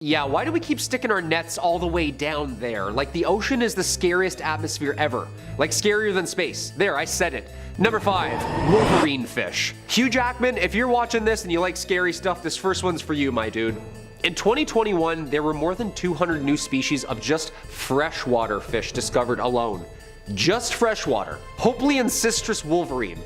Yeah, why do we keep sticking our nets all the way down there? Like, the ocean is the scariest atmosphere ever. Like, scarier than space. There, I said it. Number 5, wolverine fish. Hugh Jackman, if you're watching this and you like scary stuff, this first one's for you, my dude. In 2021, there were more than 200 new species of just freshwater fish discovered alone. Just freshwater. Hopefully ancistrus wolverine.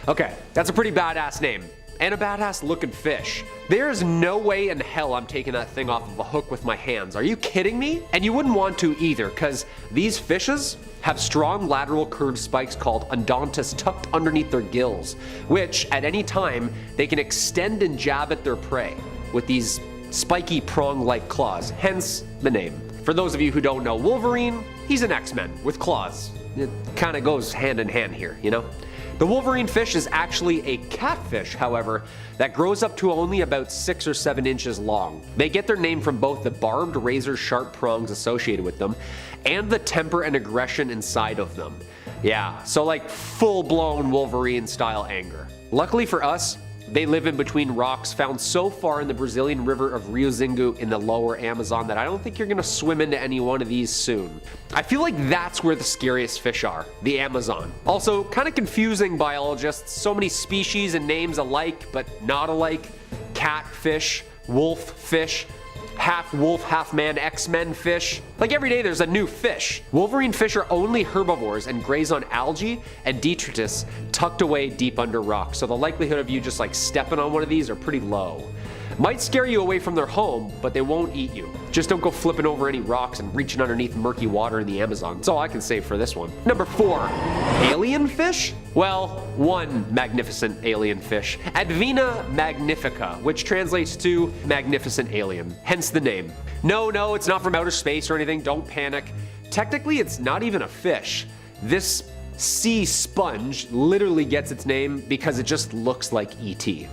Okay, that's a pretty badass name. And a badass looking fish. There's no way in hell I'm taking that thing off of a hook with my hands. Are you kidding me? And you wouldn't want to either, because these fishes have strong lateral curved spikes called endontus tucked underneath their gills, which at any time they can extend and jab at their prey with these spiky prong-like claws, hence the name. For those of you who don't know Wolverine, he's an X-Men with claws. It kind of goes hand in hand here, you know? The wolverine fish is actually a catfish, however, that grows up to only about 6 or 7 inches long. They get their name from both the barbed razor-sharp prongs associated with them and the temper and aggression inside of them. Yeah, so like full-blown Wolverine-style anger. Luckily for us, they live in between rocks found so far in the Brazilian river of Rio Xingu in the lower Amazon that I don't think you're gonna swim into any one of these soon. I feel like that's where the scariest fish are, the Amazon. Also, kind of confusing biologists, so many species and names alike but not alike. Catfish, wolf fish, half wolf, half man, X-Men fish. Like every day there's a new fish. Wolverine fish are only herbivores and graze on algae and detritus tucked away deep under rocks, so the likelihood of you just like stepping on one of these are pretty low. Might scare you away from their home, but they won't eat you. Just don't go flipping over any rocks and reaching underneath murky water in the Amazon. That's all I can say for this one. Number 4, alien fish? Well, one magnificent alien fish, Advena magnifica, which translates to magnificent alien, hence the name. No, it's not from outer space or anything, don't panic. Technically, it's not even a fish. This sea sponge literally gets its name because it just looks like E.T.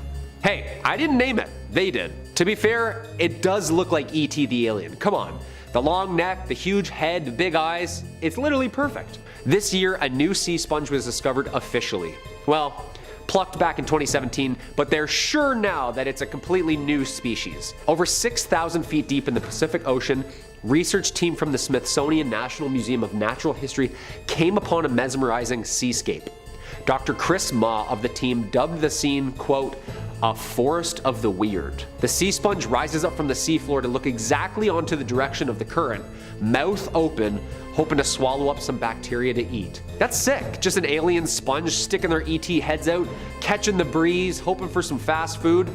Hey, I didn't name it, they did. To be fair, it does look like E.T. the alien, come on. The long neck, the huge head, the big eyes, it's literally perfect. This year, a new sea sponge was discovered officially. Well, plucked back in 2017, but they're sure now that it's a completely new species. Over 6,000 feet deep in the Pacific Ocean, research team from the Smithsonian National Museum of Natural History came upon a mesmerizing seascape. Dr. Chris Ma of the team dubbed the scene, quote, a forest of the weird. The sea sponge rises up from the seafloor to look exactly onto the direction of the current, mouth open, hoping to swallow up some bacteria to eat. That's sick, just an alien sponge sticking their ET heads out, catching the breeze, hoping for some fast food.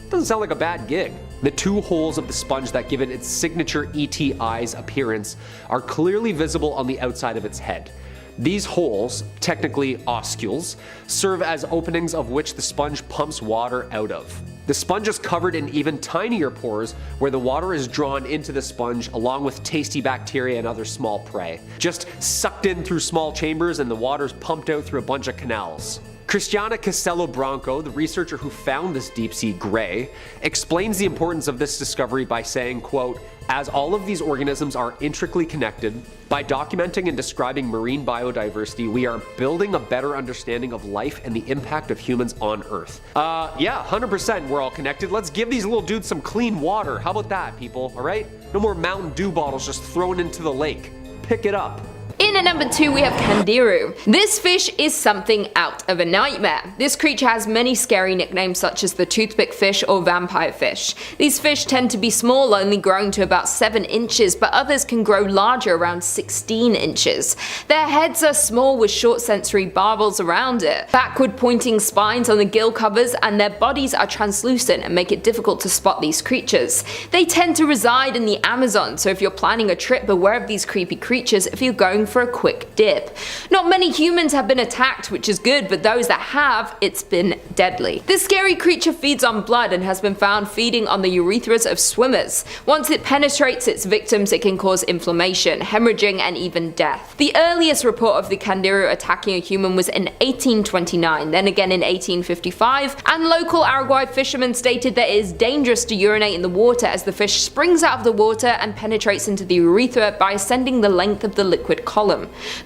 Doesn't sound like a bad gig. The 2 holes of the sponge that give it its signature ET eyes appearance are clearly visible on the outside of its head. These holes, technically oscules, serve as openings of which the sponge pumps water out of. The sponge is covered in even tinier pores where the water is drawn into the sponge along with tasty bacteria and other small prey. Just sucked in through small chambers and the water's pumped out through a bunch of canals. Cristiana Castello Branco, the researcher who found this deep-sea gray, explains the importance of this discovery by saying, quote, as all of these organisms are intricately connected, by documenting and describing marine biodiversity, we are building a better understanding of life and the impact of humans on Earth. Yeah, 100% we're all connected. Let's give these little dudes some clean water. How about that, people, all right? No more Mountain Dew bottles just thrown into the lake. Pick it up. In at number 2 we have Candiru. This fish is something out of a nightmare. This creature has many scary nicknames such as the toothpick fish or vampire fish. These fish tend to be small, only growing to about 7 inches, but others can grow larger, around 16 inches. Their heads are small with short sensory barbels around it, backward pointing spines on the gill covers, and their bodies are translucent and make it difficult to spot these creatures. They tend to reside in the Amazon, so if you're planning a trip, beware of these creepy creatures if you're going for a quick dip. Not many humans have been attacked, which is good, but those that have, it's been deadly. This scary creature feeds on blood and has been found feeding on the urethras of swimmers. Once it penetrates its victims, it can cause inflammation, hemorrhaging, and even death. The earliest report of the Candiru attacking a human was in 1829, then again in 1855, and local Araguay fishermen stated that it is dangerous to urinate in the water as the fish springs out of the water and penetrates into the urethra by ascending the length of the liquid column.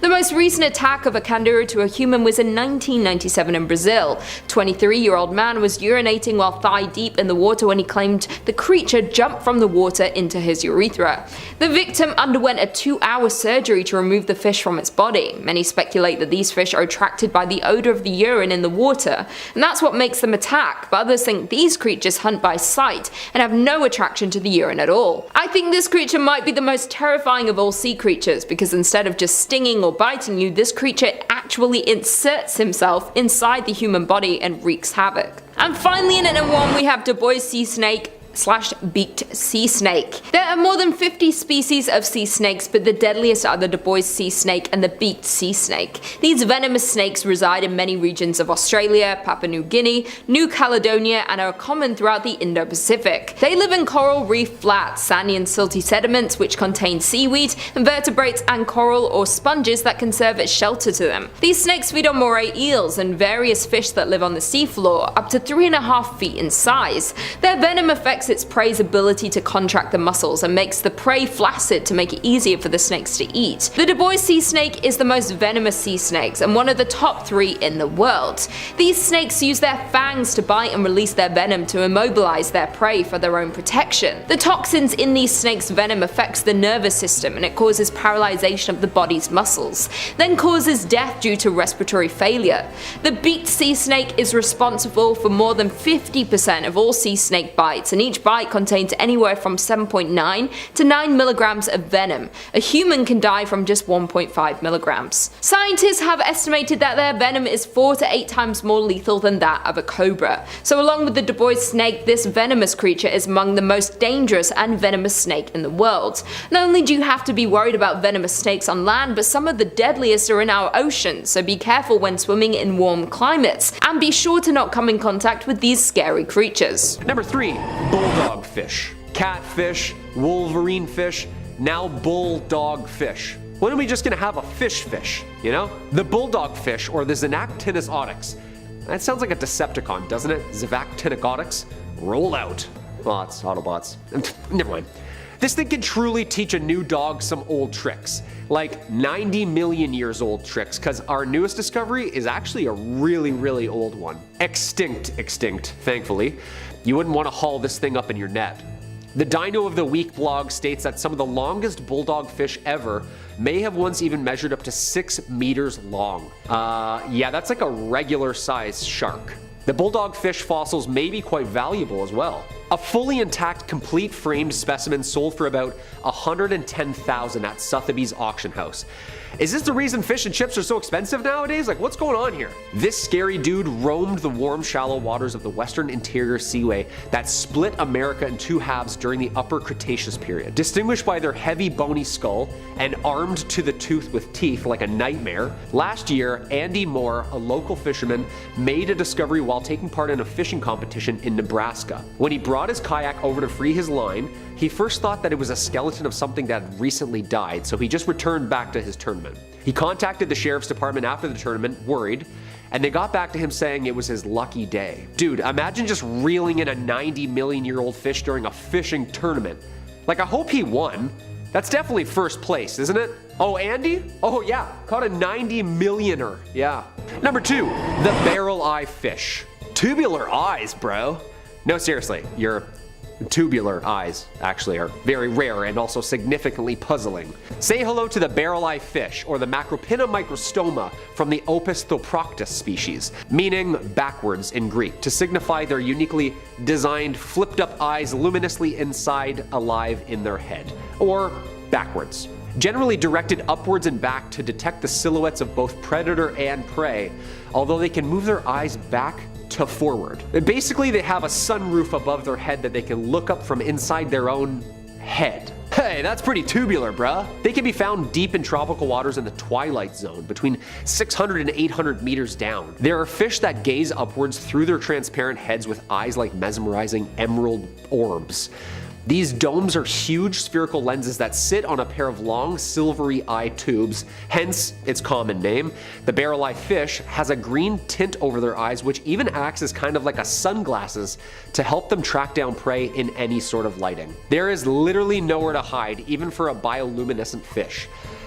The most recent attack of a Candiru to a human was in 1997 in Brazil. 23 23-year-old man was urinating while thigh deep in the water when he claimed the creature jumped from the water into his urethra. The victim underwent a 2-hour surgery to remove the fish from its body. Many speculate that these fish are attracted by the odor of the urine in the water, and that's what makes them attack, but others think these creatures hunt by sight and have no attraction to the urine at all. I think this creature might be the most terrifying of all sea creatures, because instead of just stinging or biting you, this creature actually inserts himself inside the human body and wreaks havoc. And finally, in at number 1, we have Du Bois sea snake / beaked sea snake. There are more than 50 species of sea snakes, but the deadliest are the Du Bois sea snake and the beaked sea snake. These venomous snakes reside in many regions of Australia, Papua New Guinea, New Caledonia, and are common throughout the Indo-Pacific. They live in coral reef flats, sandy and silty sediments which contain seaweed, invertebrates, and coral or sponges that can serve as shelter to them. These snakes feed on moray eels and various fish that live on the seafloor, up to 3.5 feet in size. Their venom affects its prey's ability to contract the muscles and makes the prey flaccid to make it easier for the snakes to eat. The Du Bois sea snake is the most venomous sea snakes and one of the top 3 in the world. These snakes use their fangs to bite and release their venom to immobilize their prey for their own protection. The toxins in these snakes' venom affects the nervous system and it causes paralyzation of the body's muscles, then causes death due to respiratory failure. The beaked sea snake is responsible for more than 50% of all sea snake bites, and each bite contains anywhere from 7.9 to 9 milligrams of venom. A human can die from just 1.5 milligrams. Scientists have estimated that their venom is 4 to 8 times more lethal than that of a cobra. So along with the Du Bois snake, this venomous creature is among the most dangerous and venomous snake in the world. Not only do you have to be worried about venomous snakes on land, but some of the deadliest are in our oceans, so be careful when swimming in warm climates, and be sure to not come in contact with these scary creatures. Number 3, bulldog fish. Catfish, wolverine fish, now bulldog fish. When are we just gonna have a fish, you know? The bulldog fish, or the Xenactinus oryx. That sounds like a Decepticon, doesn't it? Xenactinus. Roll out. Well, it's Autobots. Never mind. This thing can truly teach a new dog some old tricks. Like 90 million years old tricks, because our newest discovery is actually a really old one. Extinct, thankfully. You wouldn't want to haul this thing up in your net. The Dino of the Week blog states that some of the longest bulldog fish ever may have once even measured up to 6 meters long. Yeah, that's like a regular sized shark. The bulldog fish fossils may be quite valuable as well. A fully intact, complete framed specimen sold for about $110,000 at Sotheby's auction house. Is this the reason fish and chips are so expensive nowadays? Like, what's going on here? This scary dude roamed the warm, shallow waters of the Western Interior Seaway that split America in 2 halves during the Upper Cretaceous period. Distinguished by their heavy, bony skull and armed to the tooth with teeth like a nightmare, last year, Andy Moore, a local fisherman, made a discovery while taking part in a fishing competition in Nebraska. When he brought his kayak over to free his line, he first thought that it was a skeleton of something that had recently died, so he just returned back to his tournament. He contacted the sheriff's department after the tournament, worried, and they got back to him saying it was his lucky day. Dude, imagine just reeling in a 90 million year old fish during a fishing tournament. Like, I hope he won. That's definitely first place, isn't it? Oh, Andy? Oh yeah, caught a 90 millioner, yeah. Number 2, the barrel eye fish. Tubular eyes, bro. No, seriously, your tubular eyes actually are very rare and also significantly puzzling. Say hello to the barrel eye fish, or the Macropina microstoma from the Opisthoproctus species, meaning backwards in Greek, to signify their uniquely designed flipped up eyes luminously inside, alive in their head, or backwards. Generally directed upwards and back to detect the silhouettes of both predator and prey, although they can move their eyes back to forward. Basically, they have a sunroof above their head that they can look up from inside their own head. Hey, that's pretty tubular, bruh. They can be found deep in tropical waters in the twilight zone, between 600 and 800 meters down. There are fish that gaze upwards through their transparent heads with eyes like mesmerizing emerald orbs. These domes are huge spherical lenses that sit on a pair of long silvery eye tubes, hence its common name. The barrel eye fish has a green tint over their eyes, which even acts as kind of like a sunglasses to help them track down prey in any sort of lighting. There is literally nowhere to hide, even for a bioluminescent fish.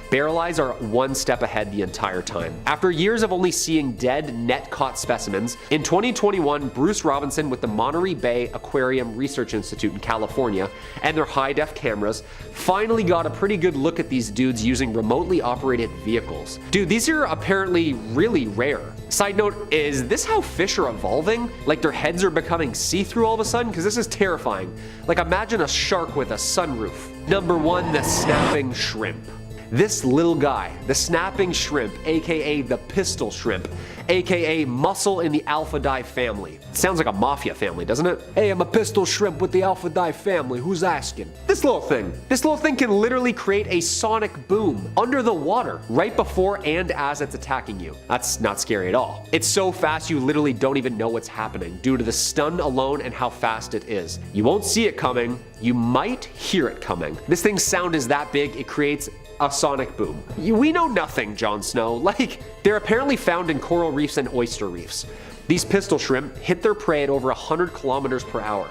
Barrel eyes are one step ahead the entire time. After years of only seeing dead, net-caught specimens, in 2021, Bruce Robinson with the Monterey Bay Aquarium Research Institute in California and their high-def cameras finally got a pretty good look at these dudes using remotely operated vehicles. Dude, these are apparently really rare. Side note, is this how fish are evolving? Like their heads are becoming see-through all of a sudden? Because this is terrifying. Like imagine a shark with a sunroof. Number 1, the snapping shrimp. This little guy, the snapping shrimp, aka the pistol shrimp, aka mussel in the alphidae family. Sounds like a mafia family, doesn't it? Hey, I'm a pistol shrimp with the alphidae family, who's asking? This little thing can literally create a sonic boom under the water right before and as it's attacking you. That's not scary at all. It's so fast you literally don't even know what's happening due to the stun alone and how fast it is. You won't see it coming, you might hear it coming. This thing's sound is that big, it creates a sonic boom. We know nothing, Jon Snow. Like, they're apparently found in coral reefs and oyster reefs. These pistol shrimp hit their prey at over 100 kilometers per hour.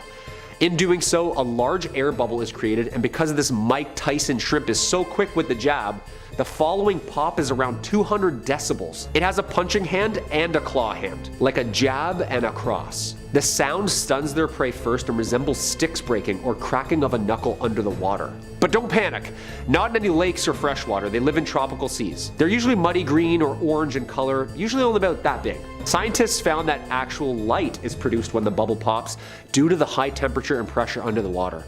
In doing so, a large air bubble is created, and because this Mike Tyson shrimp is so quick with the jab, the following pop is around 200 decibels. It has a punching hand and a claw hand, like a jab and a cross. The sound stuns their prey first and resembles sticks breaking or cracking of a knuckle under the water. But don't panic, not in any lakes or freshwater, they live in tropical seas. They're usually muddy green or orange in color, usually only about that big. Scientists found that actual light is produced when the bubble pops due to the high temperature and pressure under the water.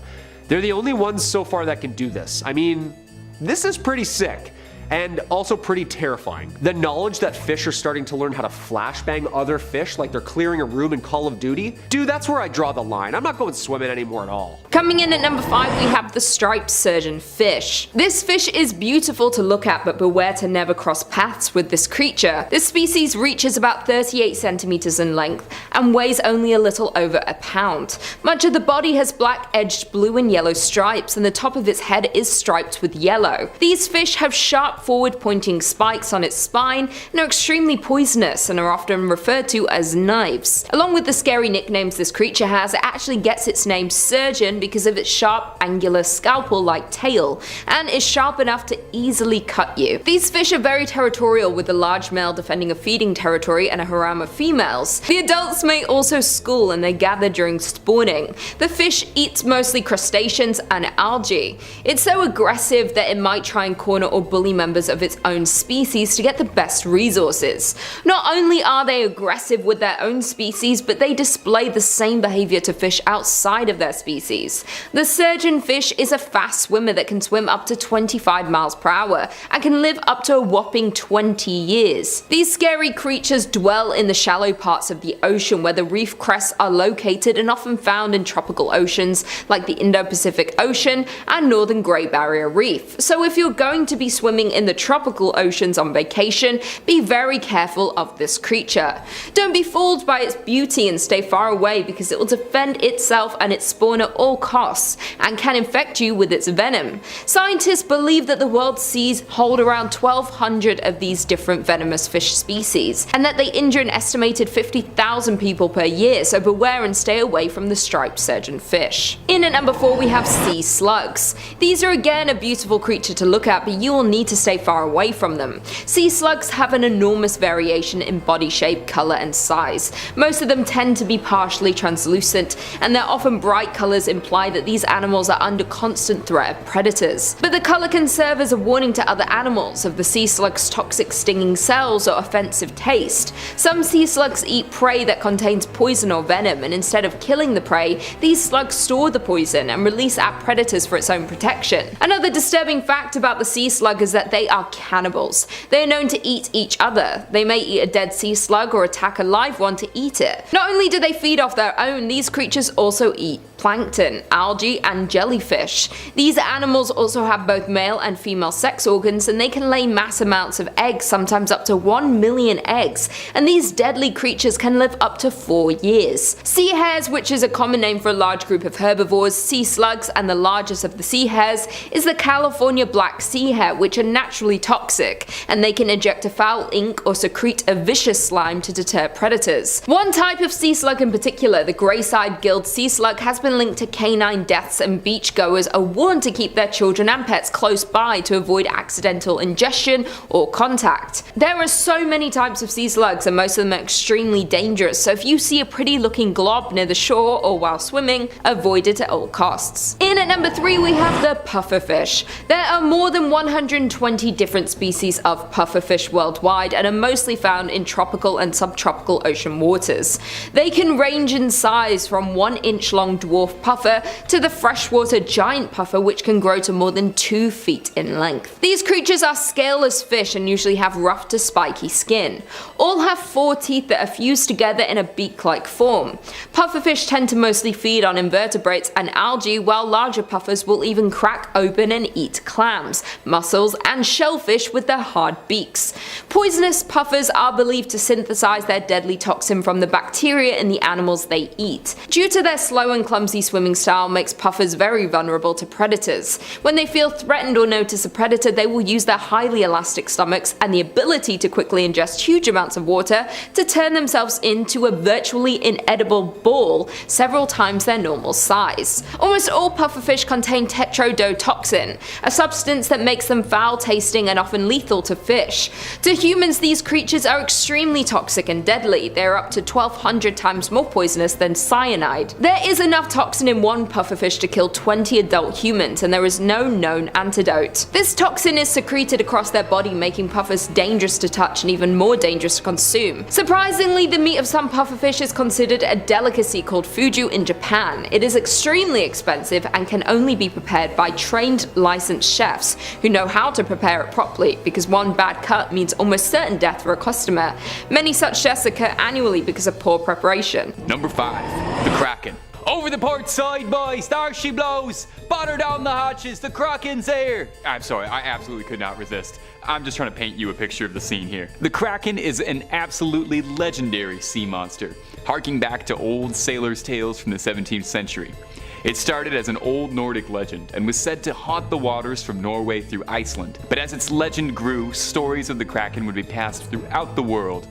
They're the only ones so far that can do this. I mean, this is pretty sick. And also pretty terrifying. The knowledge that fish are starting to learn how to flashbang other fish like they're clearing a room in Call of Duty, dude, that's where I draw the line. I'm not going swimming anymore at all. Coming in at number 5, we have the striped surgeon fish. This fish is beautiful to look at, but beware to never cross paths with this creature. This species reaches about 38 centimeters in length and weighs only a little over a pound. Much of the body has black edged blue and yellow stripes, and the top of its head is striped with yellow. These fish have sharp forward-pointing spikes on its spine and are extremely poisonous and are often referred to as knives. Along with the scary nicknames this creature has, it actually gets its name surgeon because of its sharp, angular, scalpel-like tail, and is sharp enough to easily cut you. These fish are very territorial, with a large male defending a feeding territory and a harem of females. The adults may also school, and they gather during spawning. The fish eats mostly crustaceans and algae. It's so aggressive that it might try and corner or bully members of its own species to get the best resources. Not only are they aggressive with their own species, but they display the same behavior to fish outside of their species. The surgeon fish is a fast swimmer that can swim up to 25 miles per hour and can live up to a whopping 20 years. These scary creatures dwell in the shallow parts of the ocean where the reef crests are located and often found in tropical oceans like the Indo-Pacific Ocean and Northern Great Barrier Reef. So if you're going to be swimming in the tropical oceans on vacation, be very careful of this creature. Don't be fooled by its beauty and stay far away, because it will defend itself and its spawn at all costs and can infect you with its venom. Scientists believe that the world's seas hold around 1,200 of these different venomous fish species, and that they injure an estimated 50,000 people per year, so beware and stay away from the striped surgeon fish. In at number 4, we have sea slugs. These are again a beautiful creature to look at, but you will need to stay far away from them. Sea slugs have an enormous variation in body shape, color, and size. Most of them tend to be partially translucent, and their often bright colors imply that these animals are under constant threat of predators. But the color can serve as a warning to other animals of the sea slug's toxic stinging cells or offensive taste. Some sea slugs eat prey that contains poison or venom, and instead of killing the prey, these slugs store the poison and release at predators for its own protection. Another disturbing fact about the sea slug is that they are cannibals. They are known to eat each other. They may eat a dead sea slug or attack a live one to eat it. Not only do they feed off their own, these creatures also eat plankton, algae, and jellyfish. These animals also have both male and female sex organs, and they can lay mass amounts of eggs, sometimes up to 1 million eggs, and these deadly creatures can live up to 4 years. Sea hares, which is a common name for a large group of herbivores, sea slugs, and the largest of the sea hares is the California black sea hare, which are naturally toxic, and they can eject a foul ink or secrete a vicious slime to deter predators. One type of sea slug in particular, the grey-side gilled sea slug, has been often linked to canine deaths, and beachgoers are warned to keep their children and pets close by to avoid accidental ingestion or contact. There are so many types of sea slugs, and most of them are extremely dangerous, so if you see a pretty looking glob near the shore or while swimming, avoid it at all costs. In at number 3 we have the pufferfish. There are more than 120 different species of pufferfish worldwide and are mostly found in tropical and subtropical ocean waters. They can range in size from 1-inch long dwarf puffer to the freshwater giant puffer, which can grow to more than 2 feet in length. These creatures are scaleless fish and usually have rough to spiky skin. All have 4 teeth that are fused together in a beak-like form. Pufferfish tend to mostly feed on invertebrates and algae, while larger puffers will even crack open and eat clams, mussels, and shellfish with their hard beaks. Poisonous puffers are believed to synthesize their deadly toxin from the bacteria in the animals they eat. Due to their slow and clumsy swimming style makes puffers very vulnerable to predators. When they feel threatened or notice a predator, they will use their highly elastic stomachs and the ability to quickly ingest huge amounts of water to turn themselves into a virtually inedible ball several times their normal size. Almost all pufferfish contain tetrodotoxin, a substance that makes them foul tasting and often lethal to fish. To humans, these creatures are extremely toxic and deadly. They are up to 1,200 times more poisonous than cyanide. There is enough toxin in one pufferfish to kill 20 adult humans, and there is no known antidote. This toxin is secreted across their body, making puffers dangerous to touch and even more dangerous to consume. Surprisingly, the meat of some pufferfish is considered a delicacy called fugu in Japan. It is extremely expensive and can only be prepared by trained licensed chefs who know how to prepare it properly, because one bad cut means almost certain death for a customer. Many such deaths occur annually because of poor preparation. Number 5. The Kraken. Over the port side, boys! There she blows! Batter down the hatches, the Kraken's here! I'm sorry, I absolutely could not resist. I'm just trying to paint you a picture of the scene here. The Kraken is an absolutely legendary sea monster, harking back to old sailors' tales from the 17th century. It started as an old Nordic legend and was said to haunt the waters from Norway through Iceland. But as its legend grew, stories of the Kraken would be passed throughout the world,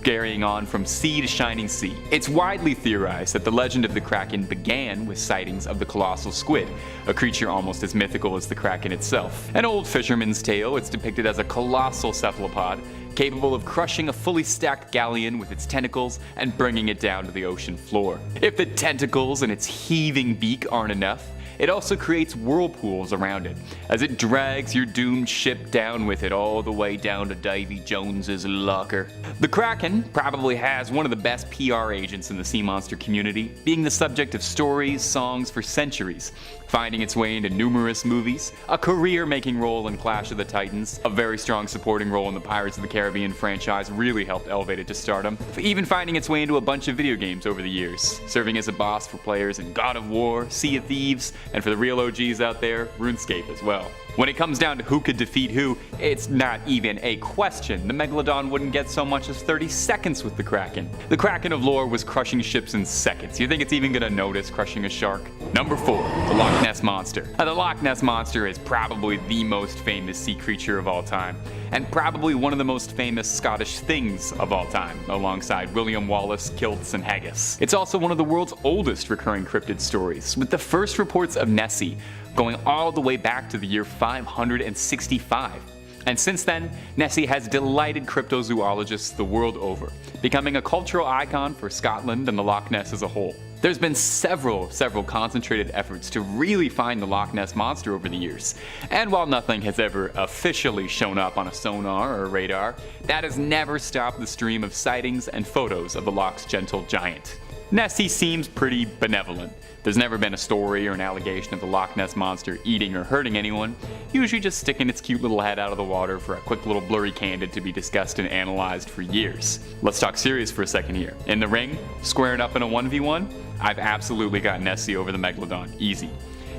carrying on from sea to shining sea. It's widely theorized that the legend of the Kraken began with sightings of the colossal squid, a creature almost as mythical as the Kraken itself. An old fisherman's tale, it's depicted as a colossal cephalopod, capable of crushing a fully stacked galleon with its tentacles and bringing it down to the ocean floor. If the tentacles and its heaving beak aren't enough, it also creates whirlpools around it, as it drags your doomed ship down with it all the way down to Davy Jones's locker. The Kraken probably has one of the best PR agents in the sea monster community, being the subject of stories, songs for centuries, finding its way into numerous movies, a career-making role in Clash of the Titans, a very strong supporting role in the Pirates of the Caribbean franchise really helped elevate it to stardom, even finding its way into a bunch of video games over the years, serving as a boss for players in God of War, Sea of Thieves, and for the real OGs out there, RuneScape as well. When it comes down to who could defeat who, it's not even a question. The Megalodon wouldn't get so much as 30 seconds with the Kraken. The Kraken of lore was crushing ships in seconds. You think it's even gonna notice crushing a shark? Number 4, the Loch Ness Monster. Now, the Loch Ness Monster is probably the most famous sea creature of all time, and probably one of the most famous Scottish things of all time, alongside William Wallace, kilts, and haggis. It's also one of the world's oldest recurring cryptid stories, with the first reports of Nessie going all the way back to the year 565. And since then, Nessie has delighted cryptozoologists the world over, becoming a cultural icon for Scotland and the Loch Ness as a whole. There's been several concentrated efforts to really find the Loch Ness Monster over the years, and while nothing has ever officially shown up on a sonar or radar, that has never stopped the stream of sightings and photos of the Loch's gentle giant. Nessie seems pretty benevolent. There's never been a story or an allegation of the Loch Ness Monster eating or hurting anyone, usually just sticking its cute little head out of the water for a quick little blurry candid to be discussed and analyzed for years. Let's talk serious for a second here. In the ring, squaring up in a 1v1, I've absolutely got Nessie over the Megalodon, easy.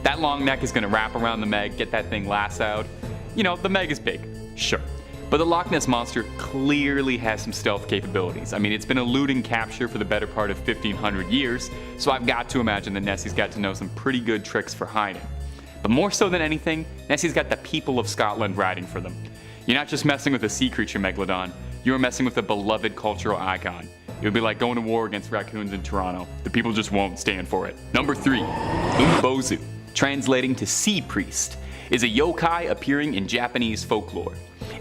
That long neck is going to wrap around the Meg, get that thing lassoed. You know, the Meg is big, sure. But the Loch Ness Monster clearly has some stealth capabilities. I mean, it's been eluding capture for the better part of 1,500 years, so I've got to imagine that Nessie's got to know some pretty good tricks for hiding. But more so than anything, Nessie's got the people of Scotland riding for them. You're not just messing with a sea creature Megalodon, you are messing with a beloved cultural icon, It would be like going to war against raccoons in Toronto. The people just won't stand for it. Number 3, Umabozu, translating to sea priest, is a yokai appearing in Japanese folklore.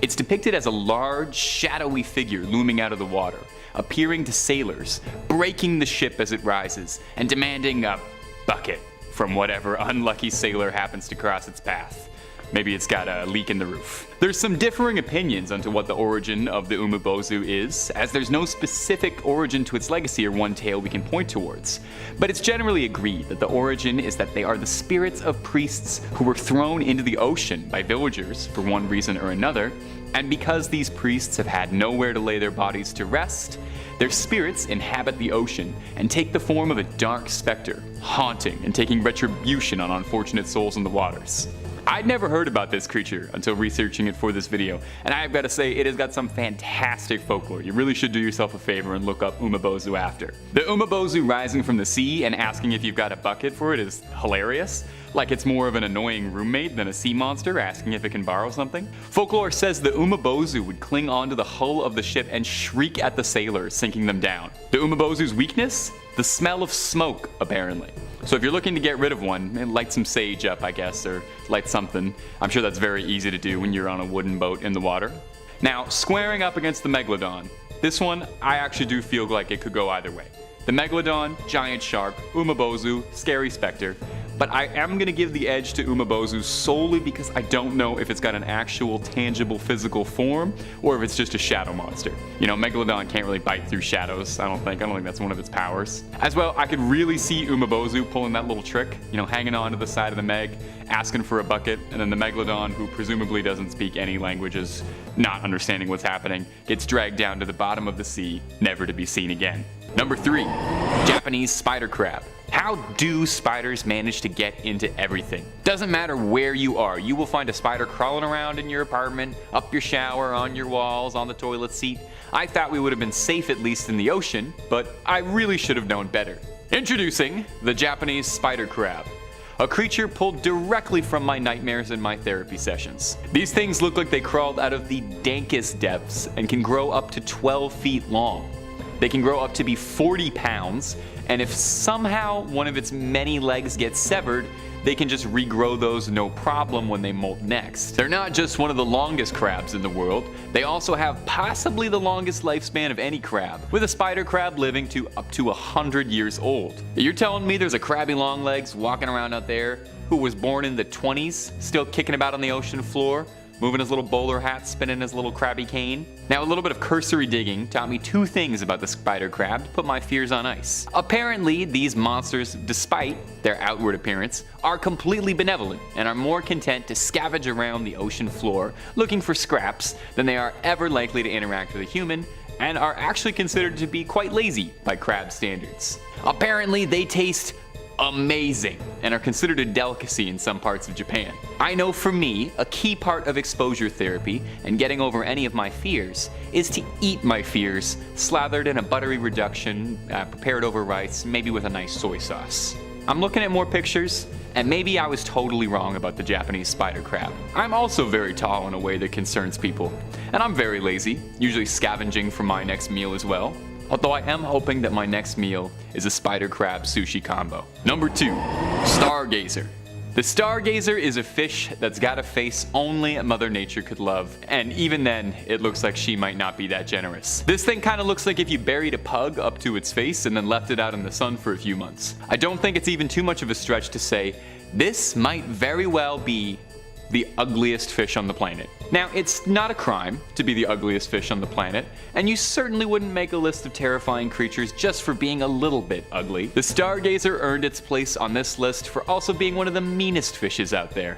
It's depicted as a large, shadowy figure looming out of the water, appearing to sailors, breaking the ship as it rises, and demanding a bucket from whatever unlucky sailor happens to cross its path. Maybe it's got a leak in the roof. There's some differing opinions onto what the origin of the Umabozu is, as there's no specific origin to its legacy or one tale we can point towards. But it's generally agreed that the origin is that they are the spirits of priests who were thrown into the ocean by villagers for one reason or another, and because these priests have had nowhere to lay their bodies to rest, their spirits inhabit the ocean and take the form of a dark specter, haunting and taking retribution on unfortunate souls in the waters. I'd never heard about this creature until researching it for this video, and I've got to say it has got some fantastic folklore. You really should do yourself a favor and look up Umabozu after. The Umabozu rising from the sea and asking if you've got a bucket for it is hilarious. Like it's more of an annoying roommate than a sea monster asking if it can borrow something. Folklore says the Umabozu would cling onto the hull of the ship and shriek at the sailors, sinking them down. The Umabozu's weakness? The smell of smoke, apparently. So if you're looking to get rid of one, light some sage up, I guess, or light something. I'm sure that's very easy to do when you're on a wooden boat in the water. Now, squaring up against the Megalodon. This one, I actually do feel like it could go either way. The Megalodon, giant shark, Umabozu, scary specter. But I am going to give the edge to Umabozu solely because I don't know if it's got an actual tangible physical form or if it's just a shadow monster. You know, Megalodon can't really bite through shadows, I don't think that's one of its powers. As well, I could really see Umabozu pulling that little trick, hanging on to the side of the Meg, asking for a bucket, and then the Megalodon, who presumably doesn't speak any languages, not understanding what's happening, gets dragged down to the bottom of the sea, never to be seen again. Number 3, Japanese spider crab. How do spiders manage to get into everything? Doesn't matter where you are, you will find a spider crawling around in your apartment, up your shower, on your walls, on the toilet seat. I thought we would have been safe at least in the ocean, but I really should have known better. Introducing the Japanese spider crab. A creature pulled directly from my nightmares and my therapy sessions. These things look like they crawled out of the dankest depths and can grow up to 12 feet long. They can grow up to be 40 pounds, and if somehow one of its many legs gets severed, they can just regrow those no problem when they molt next. They're not just one of the longest crabs in the world, they also have possibly the longest lifespan of any crab, with a spider crab living to up to 100 years old. You're telling me there's a crabby longlegs walking around out there who was born in the 20s, still kicking about on the ocean floor, moving his little bowler hat, spinning his little crabby cane? Now, a little bit of cursory digging taught me 2 things about the spider crab to put my fears on ice. Apparently, these monsters, despite their outward appearance, are completely benevolent and are more content to scavenge around the ocean floor looking for scraps than they are ever likely to interact with a human, and are actually considered to be quite lazy by crab standards. Apparently, they taste amazing and are considered a delicacy in some parts of Japan. I know for me, a key part of exposure therapy and getting over any of my fears is to eat my fears slathered in a buttery reduction, prepared over rice, maybe with a nice soy sauce. I'm looking at more pictures, and maybe I was totally wrong about the Japanese spider crab. I'm also very tall in a way that concerns people, and I'm very lazy, usually scavenging for my next meal as well. Although I am hoping that my next meal is a spider crab sushi combo. Number 2, stargazer. The stargazer is a fish that's got a face only Mother Nature could love, and even then, it looks like she might not be that generous. This thing kinda looks like if you buried a pug up to its face and then left it out in the sun for a few months. I don't think it's even too much of a stretch to say, this might very well be the ugliest fish on the planet. Now, it's not a crime to be the ugliest fish on the planet, and you certainly wouldn't make a list of terrifying creatures just for being a little bit ugly. The stargazer earned its place on this list for also being one of the meanest fishes out there.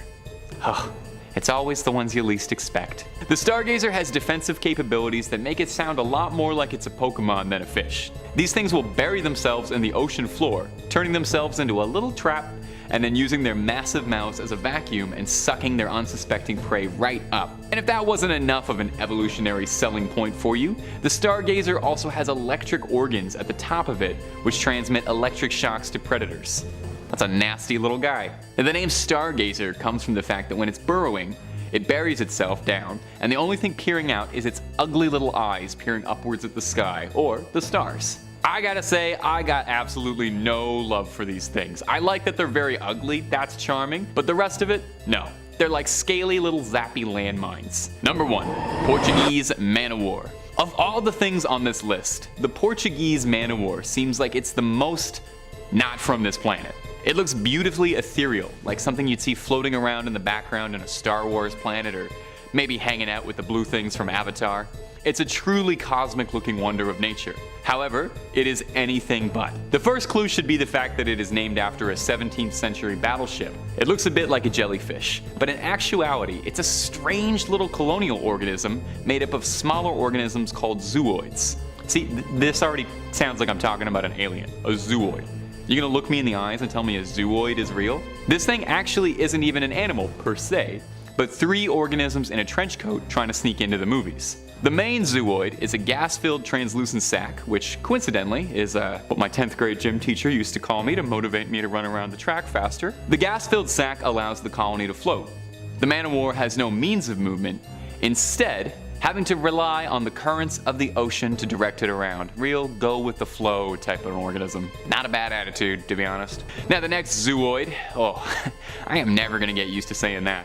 It's always the ones you least expect. The stargazer has defensive capabilities that make it sound a lot more like it's a Pokemon than a fish. These things will bury themselves in the ocean floor, turning themselves into a little trap and then using their massive mouths as a vacuum and sucking their unsuspecting prey right up. And if that wasn't enough of an evolutionary selling point for you, the stargazer also has electric organs at the top of it, which transmit electric shocks to predators. That's a nasty little guy. And the name stargazer comes from the fact that when it's burrowing, It buries itself down, and the only thing peering out is its ugly little eyes peering upwards at the sky, or the stars. I gotta say, I got absolutely no love for these things. I like that they're very ugly, that's charming, but the rest of it, no. They're like scaly little zappy landmines. Number 1. Portuguese man-o-war. Of all the things on this list, the Portuguese man-o-war seems like it's the most not from this planet. It looks beautifully ethereal, like something you'd see floating around in the background in a Star Wars planet, or maybe hanging out with the blue things from Avatar. It's a truly cosmic looking wonder of nature. However, it is anything but. The first clue should be the fact that it is named after a 17th century battleship. It looks a bit like a jellyfish, but in actuality, it's a strange little colonial organism made up of smaller organisms called zooids. See, this already sounds like I'm talking about an alien, a zooid. You gonna look me in the eyes and tell me a zooid is real? This thing actually isn't even an animal per se, but 3 organisms in a trench coat trying to sneak into the movies. The main zooid is a gas-filled translucent sac, which coincidentally is what my 10th grade gym teacher used to call me to motivate me to run around the track faster. The gas-filled sac allows the colony to float. The man-o-war has no means of movement, instead having to rely on the currents of the ocean to direct it around. Real go-with-the-flow type of organism. Not a bad attitude, to be honest. Now the next zooid, I am never gonna get used to saying that,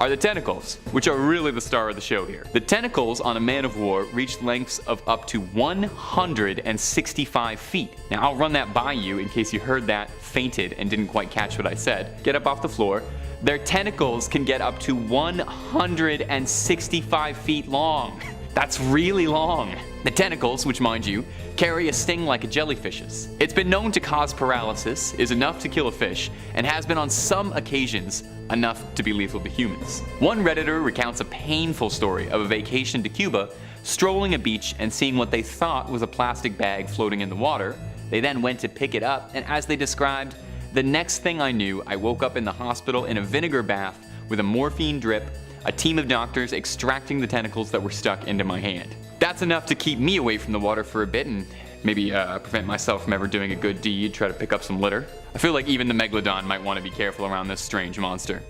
are the tentacles, which are really the star of the show here. The tentacles on a man-of-war reach lengths of up to 165 feet. Now I'll run that by you in case you heard that, fainted, and didn't quite catch what I said. Get up off the floor. Their tentacles can get up to 165 feet long. That's really long. The tentacles, which mind you, carry a sting like a jellyfish's. It's been known to cause paralysis, is enough to kill a fish, and has been on some occasions enough to be lethal to humans. One Redditor recounts a painful story of a vacation to Cuba, strolling a beach and seeing what they thought was a plastic bag floating in the water. They then went to pick it up, and as they described, the next thing I knew, I woke up in the hospital in a vinegar bath with a morphine drip, a team of doctors extracting the tentacles that were stuck into my hand. That's enough to keep me away from the water for a bit and maybe prevent myself from ever doing a good deed, try to pick up some litter. I feel like even the Megalodon might want to be careful around this strange monster.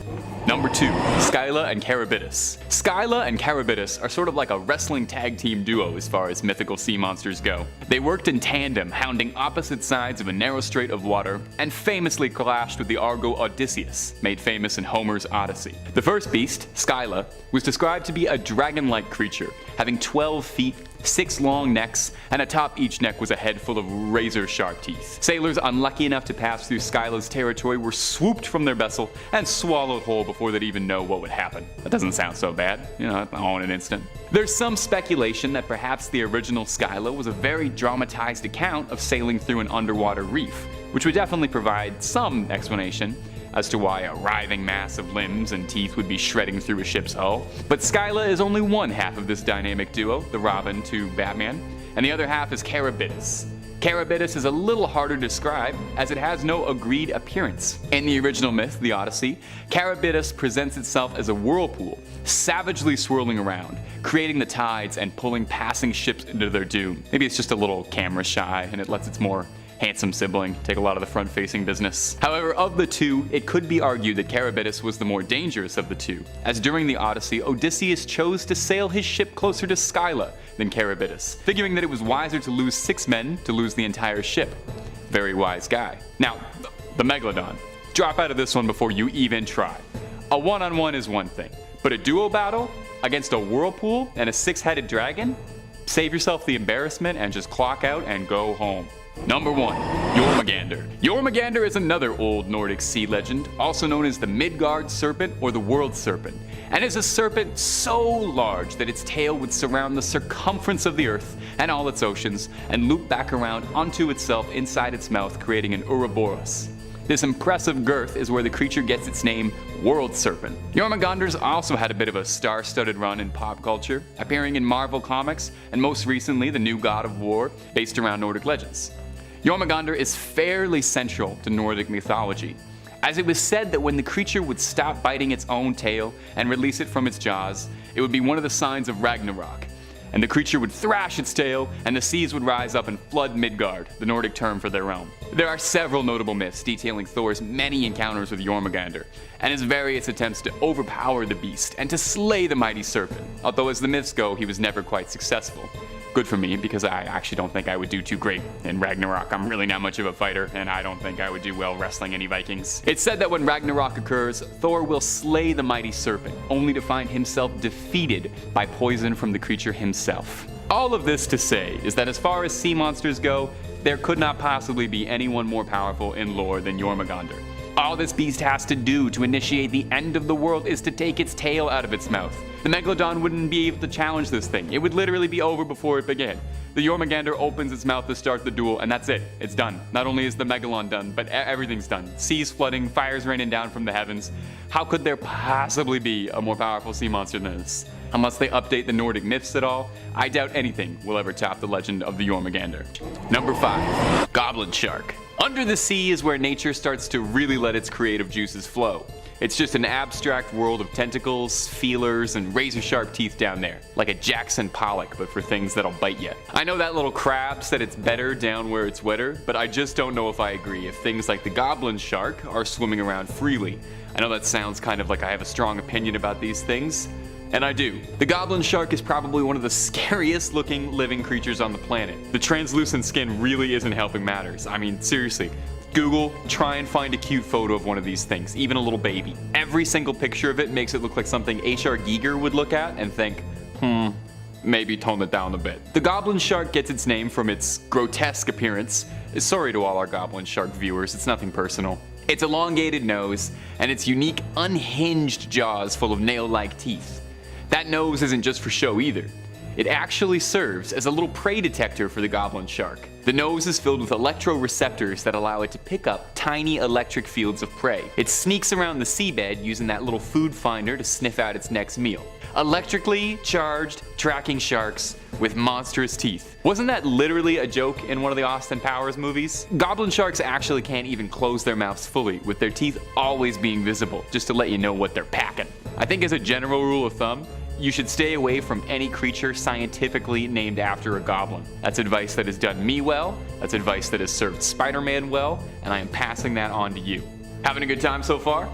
Number 2. Scylla and Charybdis. Scylla and Charybdis are sort of like a wrestling tag team duo as far as mythical sea monsters go. They worked in tandem, hounding opposite sides of a narrow strait of water, and famously clashed with the Argo Odysseus, made famous in Homer's Odyssey. The first beast, Scylla, was described to be a dragon-like creature, having 12 feet, 6 long necks, and atop each neck was a head full of razor-sharp teeth. Sailors unlucky enough to pass through Scylla's territory were swooped from their vessel and swallowed whole before they'd even know what would happen. That doesn't sound so bad, all in an instant. There's some speculation that perhaps the original Scylla was a very dramatized account of sailing through an underwater reef, which would definitely provide some explanation as to why a writhing mass of limbs and teeth would be shredding through a ship's hull. But Scylla is only one half of this dynamic duo, the Robin to Batman, and the other half is Charybdis. Charybdis is a little harder to describe as it has no agreed appearance. In the original myth, the Odyssey, Charybdis presents itself as a whirlpool, savagely swirling around, creating the tides and pulling passing ships into their doom. Maybe it's just a little camera shy and it lets its more handsome sibling take a lot of the front-facing business. However, of the two, it could be argued that Charybdis was the more dangerous of the two, as during the Odyssey, Odysseus chose to sail his ship closer to Scylla than Charybdis, figuring that it was wiser to lose 6 men to lose the entire ship. Very wise guy. Now, the Megalodon. Drop out of this one before you even try. A one-on-one is one thing, but a duo battle against a whirlpool and a 6-headed dragon? Save yourself the embarrassment and just clock out and go home. Number 1. Jormungandr. Jormungandr is another old Nordic sea legend, also known as the Midgard serpent or the world serpent, and is a serpent so large that its tail would surround the circumference of the earth and all its oceans and loop back around onto itself inside its mouth, creating an Ouroboros. This impressive girth is where the creature gets its name, World Serpent. Jormungandr's also had a bit of a star-studded run in pop culture, appearing in Marvel Comics and most recently the new God of War, based around Nordic legends. Jormungandr is fairly central to Nordic mythology, as it was said that when the creature would stop biting its own tail and release it from its jaws, it would be one of the signs of Ragnarok, and the creature would thrash its tail, and the seas would rise up and flood Midgard, the Nordic term for their realm. There are several notable myths detailing Thor's many encounters with Jormungandr, and his various attempts to overpower the beast and to slay the mighty serpent, although as the myths go, he was never quite successful. Good for me, because I actually don't think I would do too great in Ragnarok. I'm really not much of a fighter, and I don't think I would do well wrestling any Vikings. It's said that when Ragnarok occurs, Thor will slay the mighty serpent, only to find himself defeated by poison from the creature himself. All of this to say is that as far as sea monsters go, there could not possibly be anyone more powerful in lore than Jormungandr. All this beast has to do to initiate the end of the world is to take its tail out of its mouth. The Megalodon wouldn't be able to challenge this thing. It would literally be over before it began. The Jormungandr opens its mouth to start the duel, and that's it. It's done. Not only is the Megalodon done, but everything's done. Seas flooding, fires raining down from the heavens. How could there possibly be a more powerful sea monster than this? Unless they update the Nordic myths at all, I doubt anything will ever top the legend of the Jormungandr. Number 5. Goblin Shark. Under the sea is where nature starts to really let its creative juices flow. It's just an abstract world of tentacles, feelers, and razor-sharp teeth down there, like a Jackson Pollock, but for things that'll bite you. I know that little crab said it's better down where it's wetter, but I just don't know if I agree if things like the goblin shark are swimming around freely. I know that sounds kind of like I have a strong opinion about these things, and I do. The goblin shark is probably one of the scariest looking living creatures on the planet. The translucent skin really isn't helping matters. I mean, seriously. Google, try and find a cute photo of one of these things, even a little baby. Every single picture of it makes it look like something H.R. Giger would look at and think, maybe tone it down a bit. The goblin shark gets its name from its grotesque appearance. Sorry to all our goblin shark viewers, it's nothing personal. Its elongated nose and its unique unhinged jaws full of nail-like teeth. That nose isn't just for show either. It actually serves as a little prey detector for the goblin shark. The nose is filled with electroreceptors that allow it to pick up tiny electric fields of prey. It sneaks around the seabed using that little food finder to sniff out its next meal. Electrically charged tracking sharks with monstrous teeth. Wasn't that literally a joke in one of the Austin Powers movies? Goblin sharks actually can't even close their mouths fully, with their teeth always being visible, just to let you know what they're packing. I think as a general rule of thumb, you should stay away from any creature scientifically named after a goblin. That's advice that has done me well, that's advice that has served Spider-Man well, and I am passing that on to you. Having a good time so far?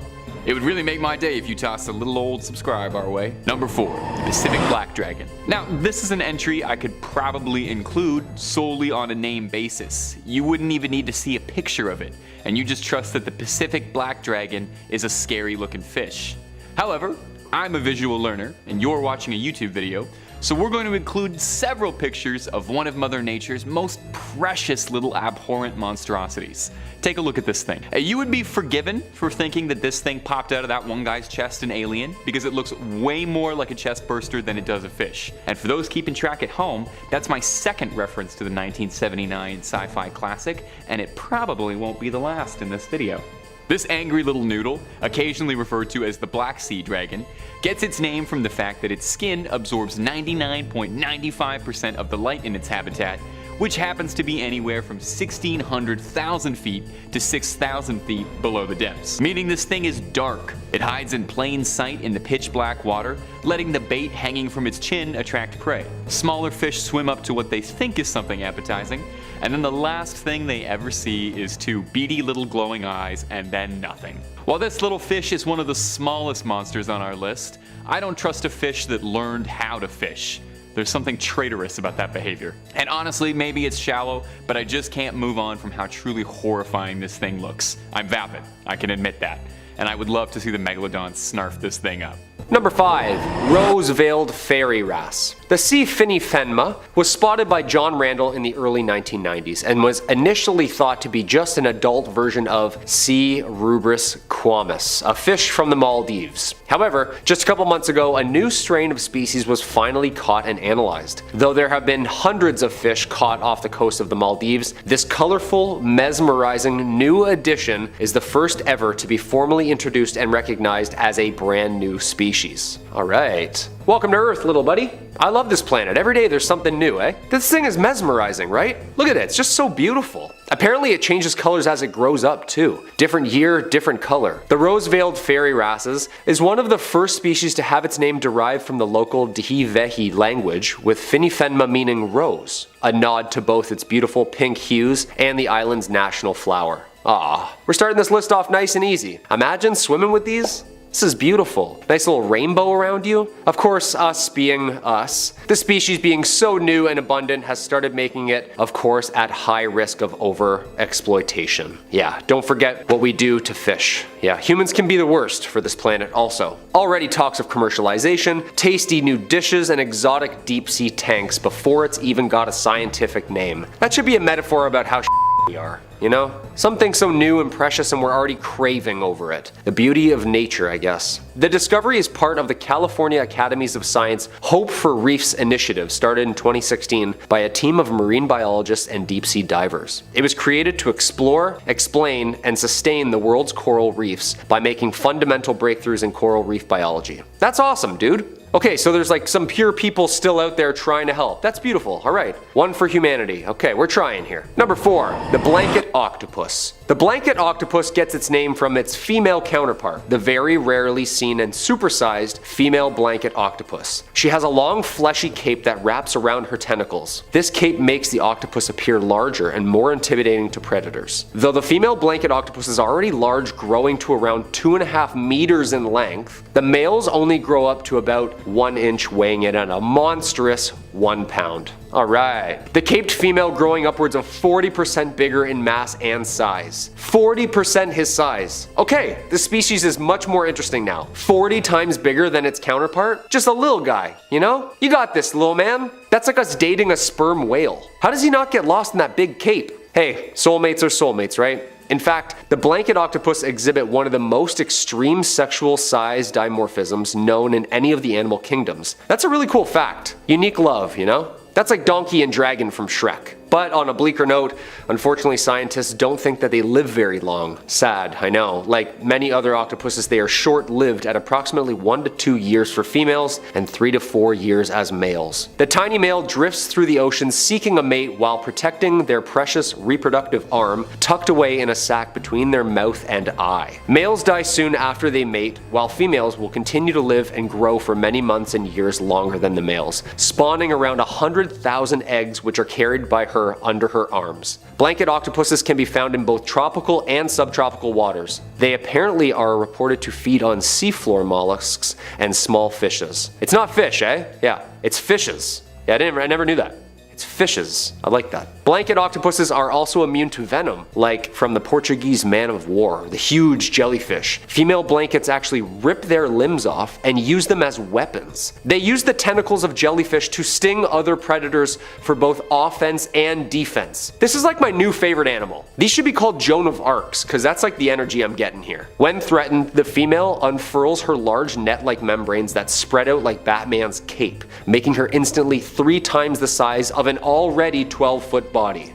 It would really make my day if you tossed a little old subscribe our way. Number 4, the Pacific Black Dragon. Now, this is an entry I could probably include solely on a name basis. You wouldn't even need to see a picture of it, and you just trust that the Pacific Black Dragon is a scary looking fish. However, I'm a visual learner, and you're watching a YouTube video, so we're going to include several pictures of one of Mother Nature's most precious little abhorrent monstrosities. Take a look at this thing. You would be forgiven for thinking that this thing popped out of that one guy's chest in Alien, because it looks way more like a chest burster than it does a fish. And for those keeping track at home, that's my second reference to the 1979 sci-fi classic, and it probably won't be the last in this video. This angry little noodle, occasionally referred to as the Black Sea Dragon, gets its name from the fact that its skin absorbs 99.95% of the light in its habitat, which happens to be anywhere from 1,600,000 feet to 6,000 feet below the depths. Meaning this thing is dark. It hides in plain sight in the pitch black water, letting the bait hanging from its chin attract prey. Smaller fish swim up to what they think is something appetizing, and then the last thing they ever see is two beady little glowing eyes and then nothing. While this little fish is one of the smallest monsters on our list, I don't trust a fish that learned how to fish. There's something traitorous about that behavior. And honestly, maybe it's shallow, but I just can't move on from how truly horrifying this thing looks. I'm vapid, I can admit that. And I would love to see the Megalodon snarf this thing up. Number 5. Rose-veiled fairy wrasse. The sea Finifenma was spotted by John Randall in the early 1990s and was initially thought to be just an adult version of C. rubris quamus, a fish from the Maldives. However, just a couple months ago, a new strain of species was finally caught and analyzed. Though there have been hundreds of fish caught off the coast of the Maldives, this colorful, mesmerizing new addition is the first ever to be formally introduced and recognized as a brand new species. Alright. Welcome to Earth, little buddy. I love love this planet. Every day there's something new, eh? This thing is mesmerizing, right? Look at it, it's just so beautiful. Apparently it changes colors as it grows up too. Different year, different color. The rose-veiled fairy wrasses is one of the first species to have its name derived from the local Dihi-Vehi language, with Finifenma meaning rose, a nod to both its beautiful pink hues and the island's national flower. Ah, we're starting this list off nice and easy. Imagine swimming with these. This is beautiful. Nice little rainbow around you. Of course, us being us, the species being so new and abundant has started making it, of course, at high risk of over-exploitation. Yeah, don't forget what we do to fish. Yeah, humans can be the worst for this planet also. Already talks of commercialization, tasty new dishes, and exotic deep-sea tanks before it's even got a scientific name. That should be a metaphor about how we are, you know? Something so new and precious and we're already craving over it. The beauty of nature, I guess. The discovery is part of the California Academies of Science Hope for Reefs initiative started in 2016 by a team of marine biologists and deep-sea divers. It was created to explore, explain, and sustain the world's coral reefs by making fundamental breakthroughs in coral reef biology. That's awesome, dude. Okay, so there's like some pure people still out there trying to help. That's beautiful. Alright, one for humanity. Okay, we're trying here. Number 4, the blanket octopus. The blanket octopus gets its name from its female counterpart, the very rarely seen and supersized female blanket octopus. She has a long fleshy cape that wraps around her tentacles. This cape makes the octopus appear larger and more intimidating to predators. Though the female blanket octopus is already large, growing to around 2.5 meters in length, the males only grow up to about 1 inch, weighing in at a monstrous 1 pound. Alright. The caped female growing upwards of 40% bigger in mass and size. 40% his size. Okay, this species is much more interesting now. 40 times bigger than its counterpart? Just a little guy, you know? You got this, little man. That's like us dating a sperm whale. How does he not get lost in that big cape? Hey, soulmates are soulmates, right? In fact, the blanket octopus exhibit one of the most extreme sexual size dimorphisms known in any of the animal kingdoms. That's a really cool fact. Unique love, you know? That's like Donkey and Dragon from Shrek. But on a bleaker note, unfortunately scientists don't think that they live very long. Sad, I know. Like many other octopuses, they are short-lived at approximately 1 to 2 years for females and 3 to 4 years as males. The tiny male drifts through the ocean seeking a mate while protecting their precious reproductive arm tucked away in a sac between their mouth and eye. Males die soon after they mate, while females will continue to live and grow for many months and years longer than the males, spawning around 100,000 eggs which are carried by her under her arms. Blanket octopuses can be found in both tropical and subtropical waters. They apparently are reported to feed on seafloor mollusks and small fishes. It's not fish, eh? Yeah, it's fishes. Yeah, I never knew that. It's fishes. I like that. Blanket octopuses are also immune to venom, like from the Portuguese man of war, the huge jellyfish. Female blankets actually rip their limbs off and use them as weapons. They use the tentacles of jellyfish to sting other predators for both offense and defense. This is like my new favorite animal. These should be called Joan of Arcs, because that's like the energy I'm getting here. When threatened, the female unfurls her large net-like membranes that spread out like Batman's cape, making her instantly 3 times the size of an already 12-foot body.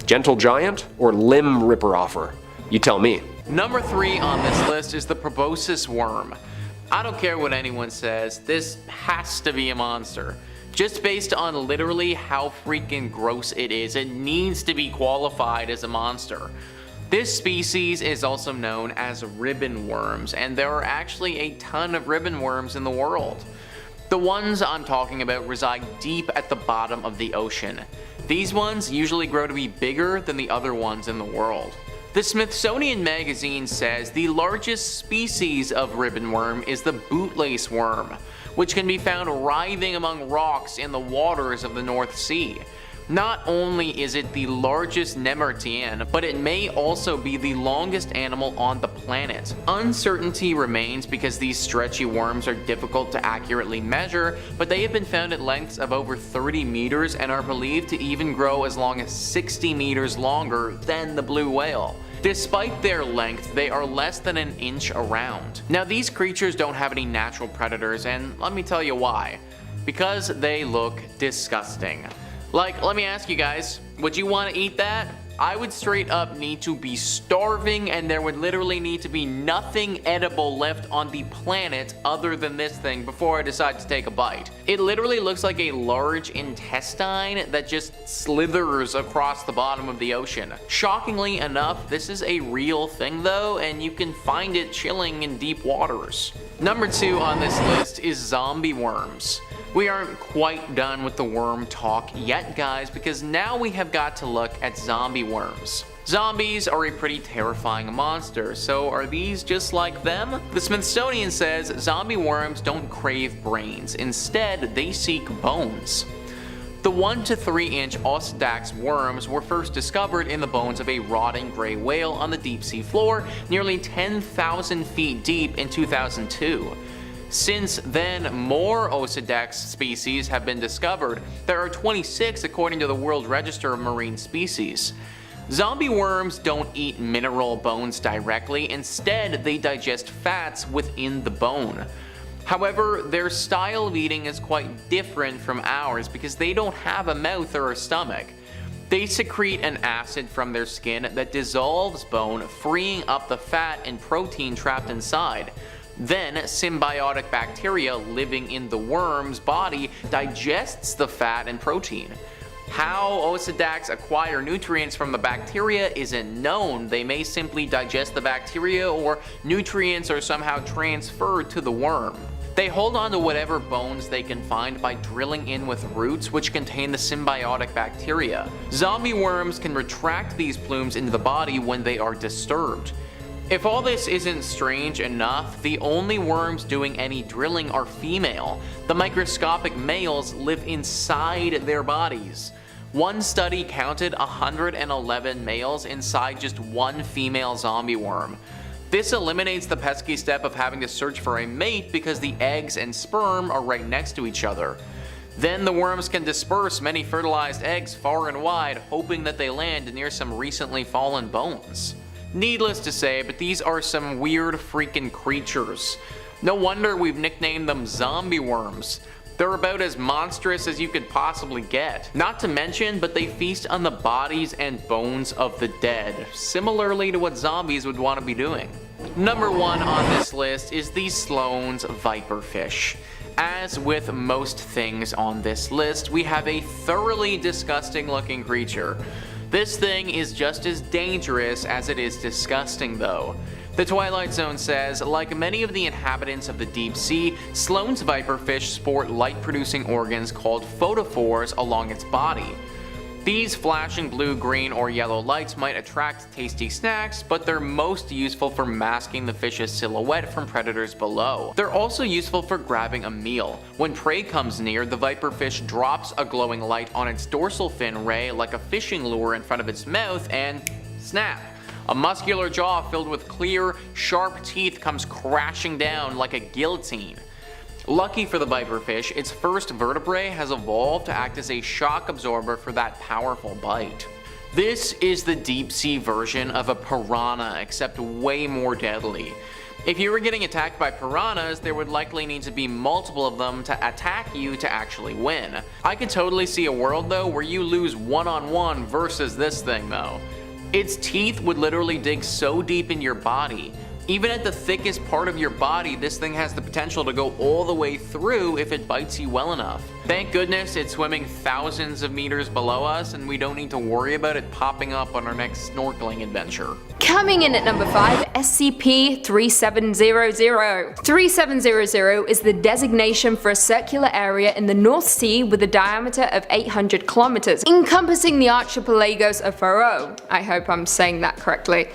Gentle giant or limb ripper-offer? You tell me. Number 3 on this list is the proboscis worm. I don't care what anyone says, this has to be a monster. Just based on literally how freaking gross it is, it needs to be qualified as a monster. This species is also known as ribbon worms, and there are actually a ton of ribbon worms in the world. The ones I'm talking about reside deep at the bottom of the ocean. These ones usually grow to be bigger than the other ones in the world. The Smithsonian Magazine says the largest species of ribbon worm is the bootlace worm, which can be found writhing among rocks in the waters of the North Sea. Not only is it the largest nemertean, but it may also be the longest animal on the planet. Uncertainty remains because these stretchy worms are difficult to accurately measure, but they have been found at lengths of over 30 meters and are believed to even grow as long as 60 meters longer than the blue whale. Despite their length, they are less than an inch around. Now, these creatures don't have any natural predators, and let me tell you why. Because they look disgusting. Like, let me ask you guys, would you want to eat that? I would straight up need to be starving, and there would literally need to be nothing edible left on the planet other than this thing before I decide to take a bite. It literally looks like a large intestine that just slithers across the bottom of the ocean. Shockingly enough, this is a real thing though, and you can find it chilling in deep waters. Number 2 on this list is zombie worms. We aren't quite done with the worm talk yet, guys, because now we have got to look at zombie worms. Zombies are a pretty terrifying monster, so are these just like them? The Smithsonian says zombie worms don't crave brains, instead they seek bones. The 1 to 3 inch Osedax worms were first discovered in the bones of a rotting gray whale on the deep sea floor nearly 10,000 feet deep in 2002. Since then, more Osedax species have been discovered. There are 26 according to the World Register of Marine Species. Zombie worms don't eat mineral bones directly, instead they digest fats within the bone. However, their style of eating is quite different from ours because they don't have a mouth or a stomach. They secrete an acid from their skin that dissolves bone, freeing up the fat and protein trapped inside. Then, symbiotic bacteria living in the worm's body digests the fat and protein. How Osedax acquire nutrients from the bacteria isn't known. They may simply digest the bacteria, or nutrients are somehow transferred to the worm. They hold on to whatever bones they can find by drilling in with roots which contain the symbiotic bacteria. Zombie worms can retract these plumes into the body when they are disturbed. If all this isn't strange enough, the only worms doing any drilling are female. The microscopic males live inside their bodies. One study counted 111 males inside just one female zombie worm. This eliminates the pesky step of having to search for a mate because the eggs and sperm are right next to each other. Then the worms can disperse many fertilized eggs far and wide, hoping that they land near some recently fallen bones. Needless to say, but these are some weird freaking creatures. No wonder we've nicknamed them zombie worms. They're about as monstrous as you could possibly get. Not to mention, but they feast on the bodies and bones of the dead, similarly to what zombies would want to be doing. Number 1 on this list is the Sloane's viperfish. As with most things on this list, we have a thoroughly disgusting looking creature. This thing is just as dangerous as it is disgusting though. The Twilight Zone says, like many of the inhabitants of the deep sea, Sloane's viperfish sport light-producing organs called photophores along its body. These flashing blue, green, or yellow lights might attract tasty snacks, but they're most useful for masking the fish's silhouette from predators below. They're also useful for grabbing a meal. When prey comes near, the viperfish drops a glowing light on its dorsal fin ray like a fishing lure in front of its mouth and snap! A muscular jaw filled with clear, sharp teeth comes crashing down like a guillotine. Lucky for the viperfish, its first vertebrae has evolved to act as a shock absorber for that powerful bite. This is the deep sea version of a piranha, except way more deadly. If you were getting attacked by piranhas, there would likely need to be multiple of them to attack you to actually win. I could totally see a world though where you lose one-on-one versus this thing though. Its teeth would literally dig so deep in your body. Even at the thickest part of your body, this thing has the potential to go all the way through if it bites you well enough. Thank goodness it's swimming thousands of meters below us and we don't need to worry about it popping up on our next snorkeling adventure. Coming in at number 5, SCP-3700. 3700 is the designation for a circular area in the North Sea with a diameter of 800 kilometers, encompassing the archipelagos of Faroe. I hope I'm saying that correctly.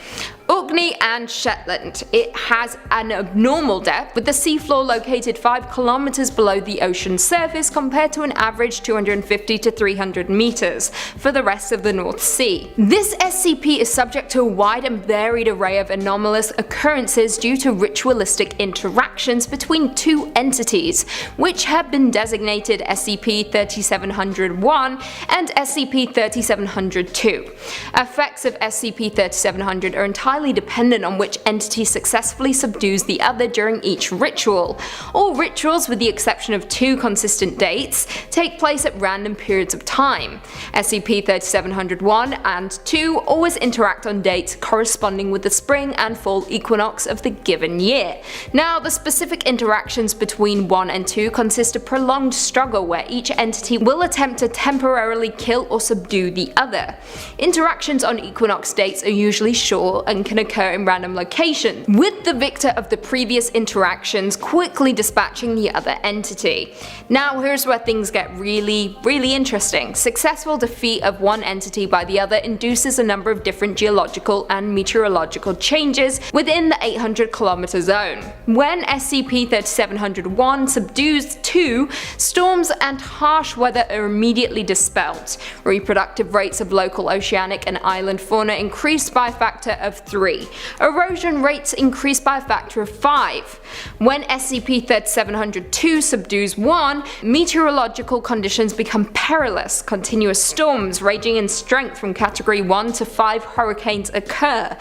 Orkney and Shetland. It has an abnormal depth, with the seafloor located 5 kilometers below the ocean surface compared to an average 250 to 300 meters for the rest of the North Sea. This SCP is subject to a wide and varied array of anomalous occurrences due to ritualistic interactions between two entities, which have been designated SCP-3701 and SCP-3702. Effects of SCP-3700 are entirely highly dependent on which entity successfully subdues the other during each ritual. All rituals, with the exception of 2 consistent dates, take place at random periods of time. SCP-3701 and 2 always interact on dates corresponding with the spring and fall equinox of the given year. Now, the specific interactions between 1 and 2 consist of prolonged struggle where each entity will attempt to temporarily kill or subdue the other. Interactions on equinox dates are usually short and can occur in random locations, with the victor of the previous interactions quickly dispatching the other entity. Now here's where things get really interesting. Successful defeat of one entity by the other induces a number of different geological and meteorological changes within the 800-kilometer zone. When SCP-3701 subdues 2, storms and harsh weather are immediately dispelled. Reproductive rates of local oceanic and island fauna increase by a factor of 3. Erosion rates increase by a factor of 5. When SCP-3702 subdues 1, meteorological conditions become perilous. Continuous storms ranging in strength from category 1 to 5 hurricanes occur.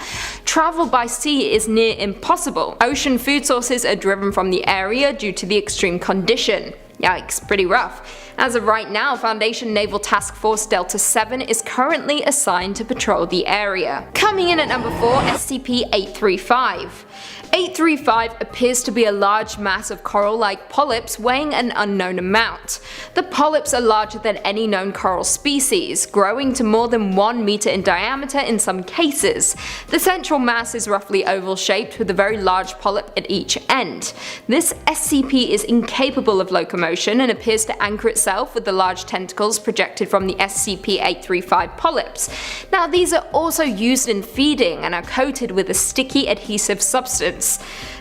Travel by sea is near impossible. Ocean food sources are driven from the area due to the extreme condition. Yikes, pretty rough. As of right now, Foundation Naval Task Force Delta 7 is currently assigned to patrol the area. Coming in at number 4, SCP-835. 835 appears to be a large mass of coral-like polyps weighing an unknown amount. The polyps are larger than any known coral species, growing to more than 1 meter in diameter in some cases. The central mass is roughly oval-shaped with a very large polyp at each end. This SCP is incapable of locomotion and appears to anchor itself with the large tentacles projected from the SCP-835 polyps. Now, these are also used in feeding and are coated with a sticky adhesive substance.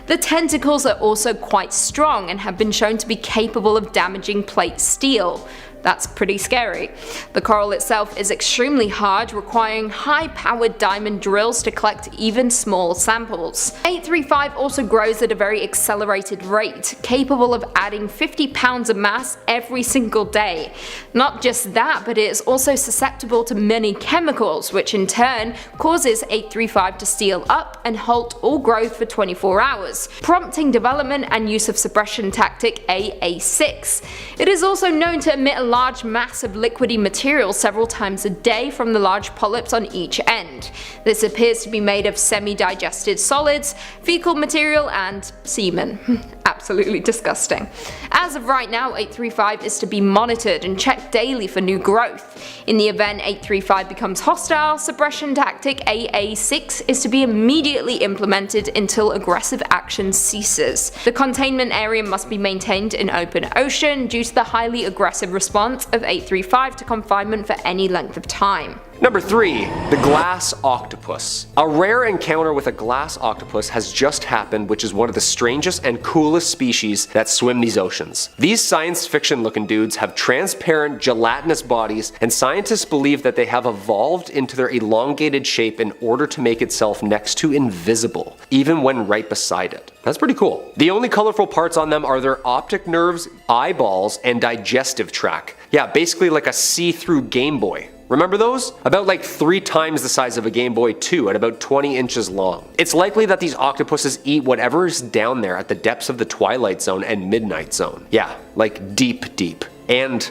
The tentacles are also quite strong and have been shown to be capable of damaging plate steel. That's pretty scary. The coral itself is extremely hard, requiring high-powered diamond drills to collect even small samples. 835 also grows at a very accelerated rate, capable of adding 50 pounds of mass every single day. Not just that, but it is also susceptible to many chemicals, which in turn causes 835 to seal up and halt all growth for 24 hours, prompting development and use of suppression tactic AA6. It is also known to emit a large mass of liquidy material several times a day from the large polyps on each end. This appears to be made of semi-digested solids, fecal material, and semen. Absolutely disgusting. As of right now, 835 is to be monitored and checked daily for new growth. In the event 835 becomes hostile, suppression tactic AA6 is to be immediately implemented until aggressive action ceases. The containment area must be maintained in open ocean due to the highly aggressive response of 835 to confinement for any length of time. Number 3. The glass octopus. A rare encounter with a glass octopus has just happened, which is one of the strangest and coolest species that swim these oceans. These science fiction looking dudes have transparent gelatinous bodies, and scientists believe that they have evolved into their elongated shape in order to make itself next to invisible, even when right beside it. That's pretty cool. The only colorful parts on them are their optic nerves, eyeballs, and digestive tract. Yeah, basically like a see-through Game Boy. Remember those? About like 3 times the size of a Game Boy 2 at about 20 inches long. It's likely that these octopuses eat whatever is down there at the depths of the Twilight Zone and Midnight Zone. Yeah, like deep. And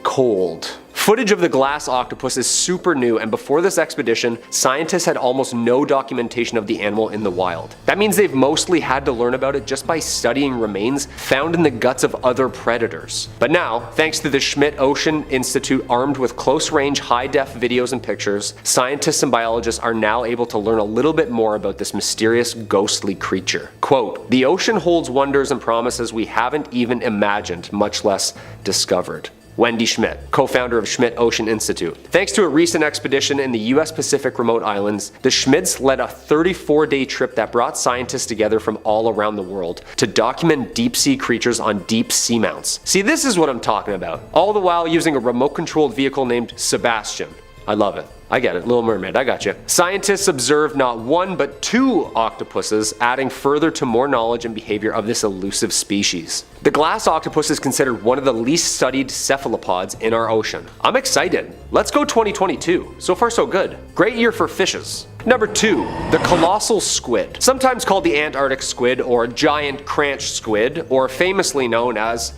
cold. Footage of the glass octopus is super new, and before this expedition, scientists had almost no documentation of the animal in the wild. That means they've mostly had to learn about it just by studying remains found in the guts of other predators. But now, thanks to the Schmidt Ocean Institute armed with close-range high-def videos and pictures, scientists and biologists are now able to learn a little bit more about this mysterious ghostly creature. Quote, "The ocean holds wonders and promises we haven't even imagined, much less discovered." Wendy Schmidt, co-founder of Schmidt Ocean Institute. Thanks to a recent expedition in the US Pacific remote islands, the Schmidts led a 34-day trip that brought scientists together from all around the world to document deep-sea creatures on deep seamounts. See, this is what I'm talking about. All the while using a remote-controlled vehicle named Sebastian. I love it. I get it, Little Mermaid, I got you. Scientists observed not one but 2 octopuses, adding further to more knowledge and behavior of this elusive species. The glass octopus is considered one of the least studied cephalopods in our ocean. I'm excited. Let's go 2022. So far so good. Great year for fishes. Number 2, the colossal squid. Sometimes called the Antarctic squid or giant cranch squid, or famously known as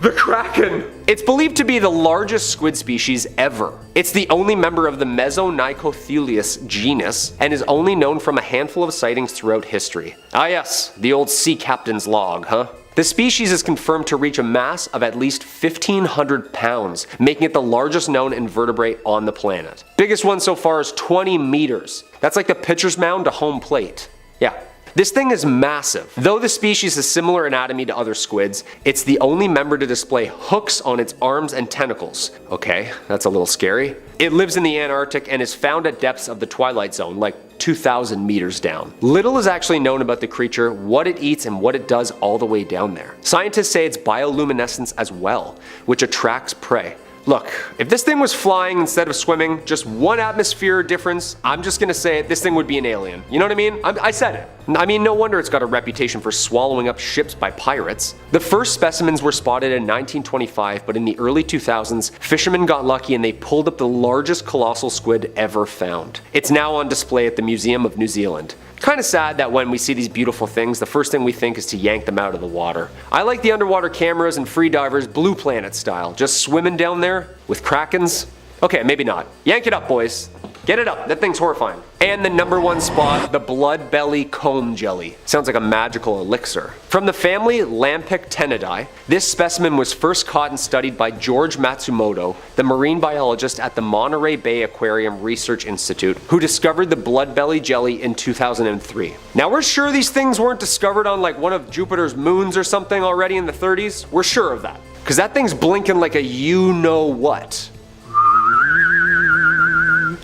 the Kraken. It's believed to be the largest squid species ever. It's the only member of the Mesonychothelius genus and is only known from a handful of sightings throughout history. Ah yes, the old sea captain's log, huh? The species is confirmed to reach a mass of at least 1,500 pounds, making it the largest known invertebrate on the planet. Biggest one so far is 20 meters. That's like the pitcher's mound to home plate. Yeah. This thing is massive. Though the species has similar anatomy to other squids, it's the only member to display hooks on its arms and tentacles. Okay, that's a little scary. It lives in the Antarctic and is found at depths of the twilight zone, like 2,000 meters down. Little is actually known about the creature, what it eats, and what it does all the way down there. Scientists say it's bioluminescence as well, which attracts prey. Look, if this thing was flying instead of swimming, just 1 atmosphere difference, I'm just gonna say it, this thing would be an alien. You know what I mean? I said it. I mean, no wonder it's got a reputation for swallowing up ships by pirates. The first specimens were spotted in 1925, but in the early 2000s, fishermen got lucky and they pulled up the largest colossal squid ever found. It's now on display at the Museum of New Zealand. Kinda sad that when we see these beautiful things, the first thing we think is to yank them out of the water. I like the underwater cameras and free divers Blue Planet style, just swimming down there with krakens. Okay, maybe not. Yank it up, boys. Get it up, that thing's horrifying. And the number 1 spot, the blood belly comb jelly. Sounds like a magical elixir. From the family Lampictenidae, this specimen was first caught and studied by George Matsumoto, the marine biologist at the Monterey Bay Aquarium Research Institute, who discovered the blood belly jelly in 2003. Now we're sure these things weren't discovered on like one of Jupiter's moons or something already in the 30s. We're sure of that. Cause that thing's blinking like a you-know-what.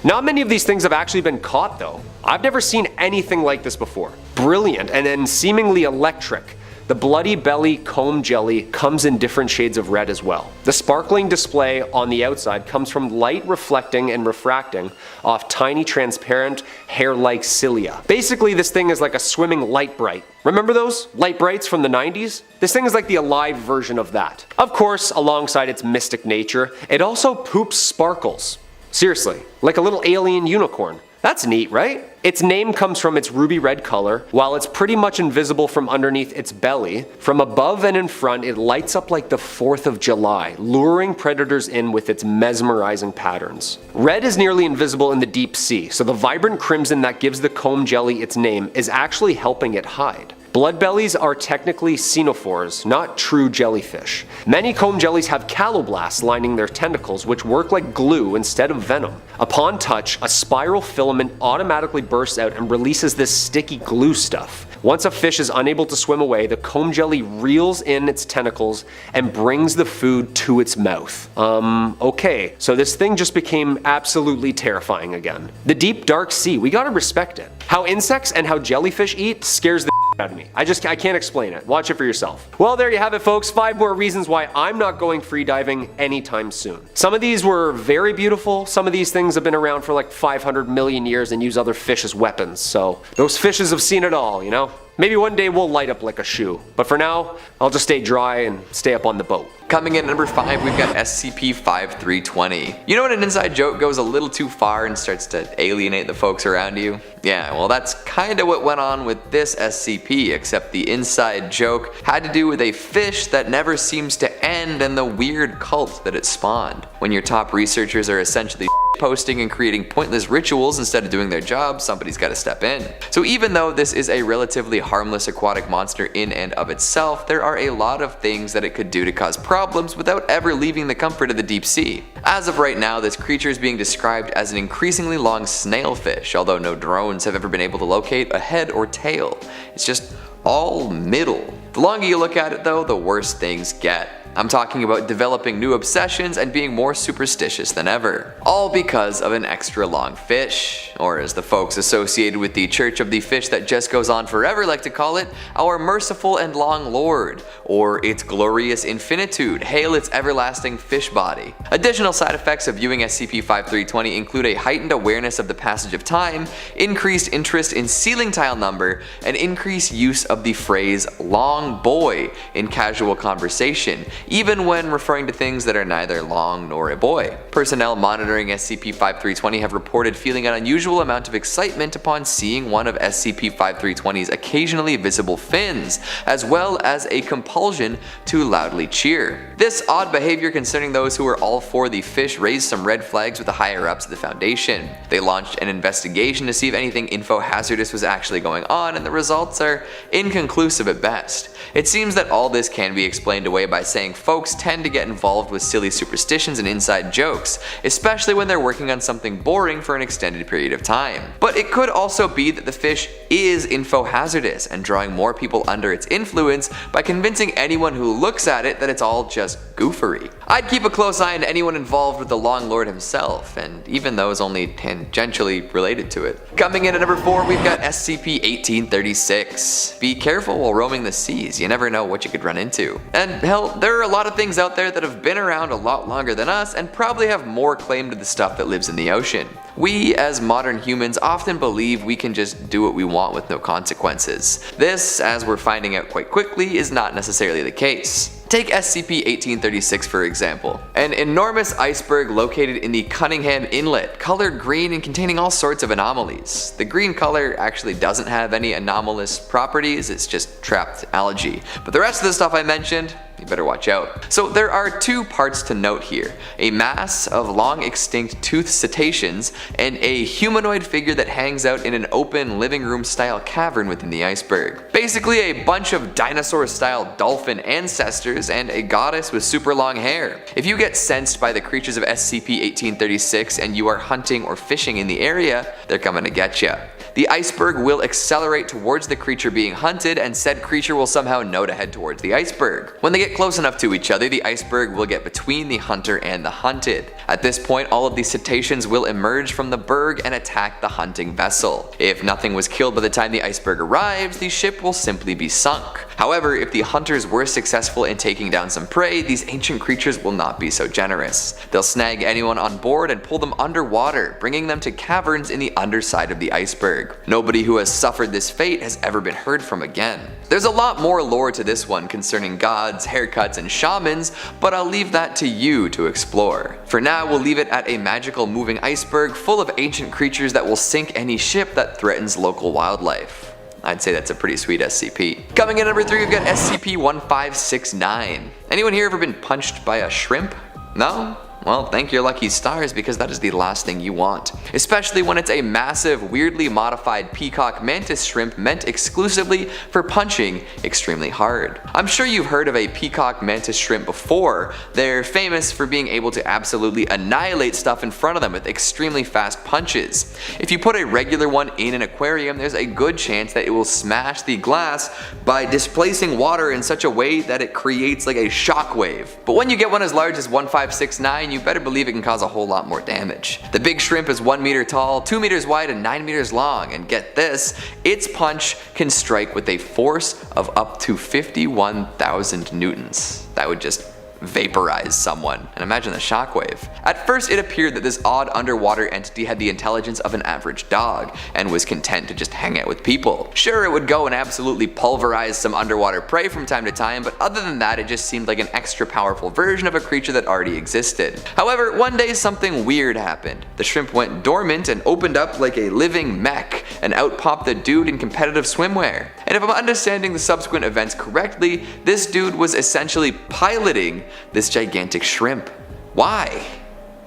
Not many of these things have actually been caught though. I've never seen anything like this before. Brilliant and then seemingly electric. The bloody belly comb jelly comes in different shades of red as well. The sparkling display on the outside comes from light reflecting and refracting off tiny transparent hair-like cilia. Basically this thing is like a swimming light bright. Remember those light brights from the 90s? This thing is like the alive version of that. Of course, alongside its mystic nature, it also poops sparkles. Seriously, like a little alien unicorn. That's neat, right? Its name comes from its ruby red color. While it's pretty much invisible from underneath its belly, from above and in front it lights up like the 4th of July, luring predators in with its mesmerizing patterns. Red is nearly invisible in the deep sea, so the vibrant crimson that gives the comb jelly its name is actually helping it hide. Bloodbellies are technically ctenophores, not true jellyfish. Many comb jellies have caloblasts lining their tentacles, which work like glue instead of venom. Upon touch, a spiral filament automatically bursts out and releases this sticky glue stuff. Once a fish is unable to swim away, the comb jelly reels in its tentacles and brings the food to its mouth. Okay, so this thing just became absolutely terrifying again. The deep dark sea, we gotta respect it. How insects and how jellyfish eat scares the out of me. I can't explain it. Watch it for yourself. Well, there you have it, folks. 5 more reasons why I'm not going free diving anytime soon. Some of these were very beautiful. Some of these things have been around for like 500 million years and use other fish as weapons. So those fishes have seen it all, you know? Maybe one day we'll light up like a shoe. But for now, I'll just stay dry and stay up on the boat. Coming in at number 5, we've got SCP-5320. You know when an inside joke goes a little too far and starts to alienate the folks around you? Yeah, well that's kinda what went on with this SCP, except the inside joke had to do with a fish that never seems to end and the weird cult that it spawned. When your top researchers are essentially posting and creating pointless rituals instead of doing their job, somebody's gotta step in. So even though this is a relatively harmless aquatic monster in and of itself, there are a lot of things that it could do to cause problems without ever leaving the comfort of the deep sea. As of right now, this creature is being described as an increasingly long snailfish, although no drones have ever been able to locate a head or tail. It's just all middle. The longer you look at it though, the worse things get. I'm talking about developing new obsessions and being more superstitious than ever. All because of an extra long fish, or as the folks associated with the Church of the Fish that just goes on forever like to call it, our merciful and long Lord, or its glorious infinitude, hail its everlasting fish body. Additional side effects of viewing SCP-5320 include a heightened awareness of the passage of time, increased interest in ceiling tile number, and increased use of the phrase long boy in casual conversation, even when referring to things that are neither long nor a boy. Personnel monitoring SCP-5320 have reported feeling an unusual amount of excitement upon seeing one of SCP-5320's occasionally visible fins, as well as a compulsion to loudly cheer. This odd behavior concerning those who were all for the fish raised some red flags with the higher ups of the Foundation. They launched an investigation to see if anything info-hazardous was actually going on, and the results are inconclusive at best. It seems that all this can be explained away by saying folks tend to get involved with silly superstitions and inside jokes, especially when they're working on something boring for an extended period of time. But it could also be that the fish is info-hazardous and drawing more people under its influence by convincing anyone who looks at it that it's all just goofery. I'd keep a close eye on anyone involved with the Long Lord himself, and even those only tangentially related to it. Coming in at number 4, we've got SCP-1836. Be careful while roaming the seas, you never know what you could run into. And hell, there are a lot of things out there that have been around a lot longer than us and probably have more claim to the stuff that lives in the ocean. We, as modern humans, often believe we can just do what we want with no consequences. This, as we're finding out quite quickly, is not necessarily the case. Take SCP-1836 for example. An enormous iceberg located in the Cunningham Inlet, colored green and containing all sorts of anomalies. The green color actually doesn't have any anomalous properties, it's just trapped algae. But the rest of the stuff I mentioned, you better watch out. So there are two parts to note here. A mass of long extinct toothed cetaceans and a humanoid figure that hangs out in an open living room style cavern within the iceberg. Basically a bunch of dinosaur style dolphin ancestors and a goddess with super long hair. If you get sensed by the creatures of SCP-1836 and you are hunting or fishing in the area, they're coming to get ya. The iceberg will accelerate towards the creature being hunted, and said creature will somehow know to head towards the iceberg. When they get close enough to each other, the iceberg will get between the hunter and the hunted. At this point, all of the cetaceans will emerge from the berg and attack the hunting vessel. If nothing was killed by the time the iceberg arrives, the ship will simply be sunk. However, if the hunters were successful in taking down some prey, these ancient creatures will not be so generous. They'll snag anyone on board and pull them underwater, bringing them to caverns in the underside of the iceberg. Nobody who has suffered this fate has ever been heard from again. There's a lot more lore to this one concerning gods, haircuts, and shamans, but I'll leave that to you to explore. For now, we'll leave it at a magical moving iceberg full of ancient creatures that will sink any ship that threatens local wildlife. I'd say that's a pretty sweet SCP. Coming in at number 3, we've got SCP-1569. Anyone here ever been punched by a shrimp? No? Well, thank your lucky stars, because that is the last thing you want. Especially when it's a massive, weirdly modified peacock mantis shrimp meant exclusively for punching extremely hard. I'm sure you've heard of a peacock mantis shrimp before. They're famous for being able to absolutely annihilate stuff in front of them with extremely fast punches. If you put a regular one in an aquarium, there's a good chance that it will smash the glass by displacing water in such a way that it creates like a shockwave. But when you get one as large as 1569, you better believe it can cause a whole lot more damage. The big shrimp is 1 meter tall, 2 meters wide, and 9 meters long, and get this, its punch can strike with a force of up to 51,000 newtons. That would just vaporize someone, and imagine the shockwave. At first it appeared that this odd underwater entity had the intelligence of an average dog, and was content to just hang out with people. Sure, it would go and absolutely pulverize some underwater prey from time to time, but other than that it just seemed like an extra powerful version of a creature that already existed. However, one day something weird happened. The shrimp went dormant and opened up like a living mech, and out popped the dude in competitive swimwear. And if I'm understanding the subsequent events correctly, this dude was essentially piloting this gigantic shrimp. Why?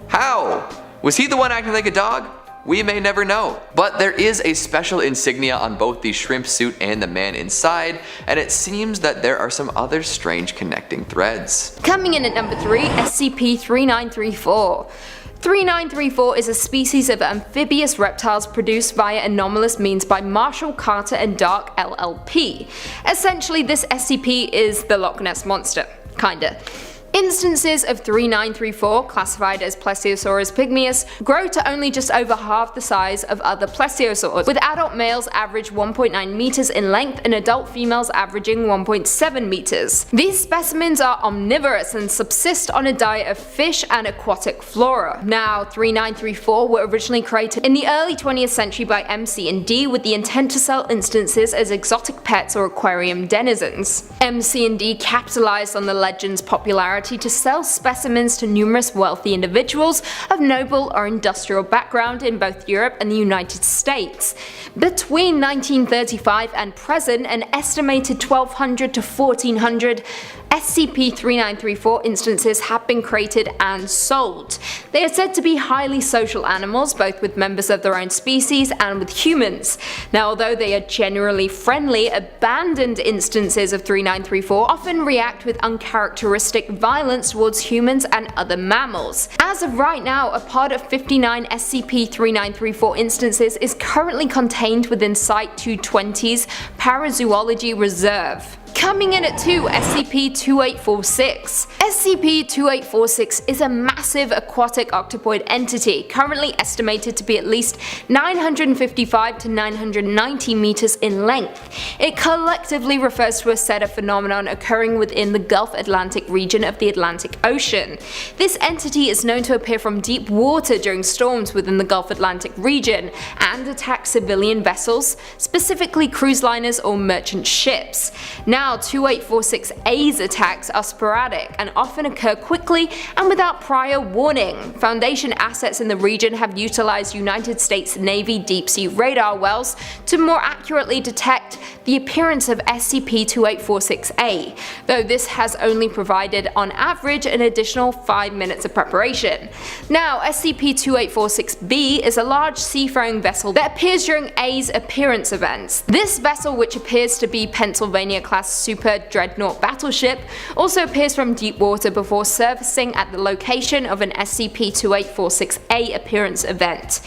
How? Was he the one acting like a dog? We may never know. But there is a special insignia on both the shrimp suit and the man inside, and it seems that there are some other strange connecting threads. Coming in at number 3, SCP-3934. 3934 is a species of amphibious reptiles produced via anomalous means by Marshall, Carter and Dark LLP. Essentially, this SCP is the Loch Ness Monster. Kinda. Instances of 3934, classified as Plesiosaurus pygmaeus, grow to only just over half the size of other plesiosaurs, with adult males average 1.9 meters in length and adult females averaging 1.7 meters. These specimens are omnivorous and subsist on a diet of fish and aquatic flora. Now, 3934 were originally created in the early 20th century by MC&D with the intent to sell instances as exotic pets or aquarium denizens. MC&D capitalized on the legend's popularity to sell specimens to numerous wealthy individuals of noble or industrial background in both Europe and the United States. Between 1935 and present, an estimated 1200 to 1400 SCP-3934 instances have been created and sold. They are said to be highly social animals, both with members of their own species and with humans. Now, although they are generally friendly, abandoned instances of 3934 often react with uncharacteristic violence towards humans and other mammals. As of right now, a pod of 59 SCP-3934 instances is currently contained within Site-220's Parazoology Reserve. Coming in at 2, SCP-2846. SCP-2846 is a massive aquatic octopoid entity, currently estimated to be at least 955 to 990 meters in length. It collectively refers to a set of phenomenon occurring within the Gulf Atlantic region of the Atlantic Ocean. This entity is known to appear from deep water during storms within the Gulf Atlantic region and attack civilian vessels, specifically cruise liners or merchant ships. Now, 2846A's attacks are sporadic and often occur quickly and without prior warning. Foundation assets in the region have utilized United States Navy deep-sea radar wells to more accurately detect the appearance of SCP-2846A, though this has only provided on average an additional 5 minutes of preparation. Now, SCP-2846B is a large seafaring vessel that appears during A's appearance events. This vessel, which appears to be Pennsylvania-class super dreadnought battleship, also appears from deep water before surfacing at the location of an SCP-2846A appearance event.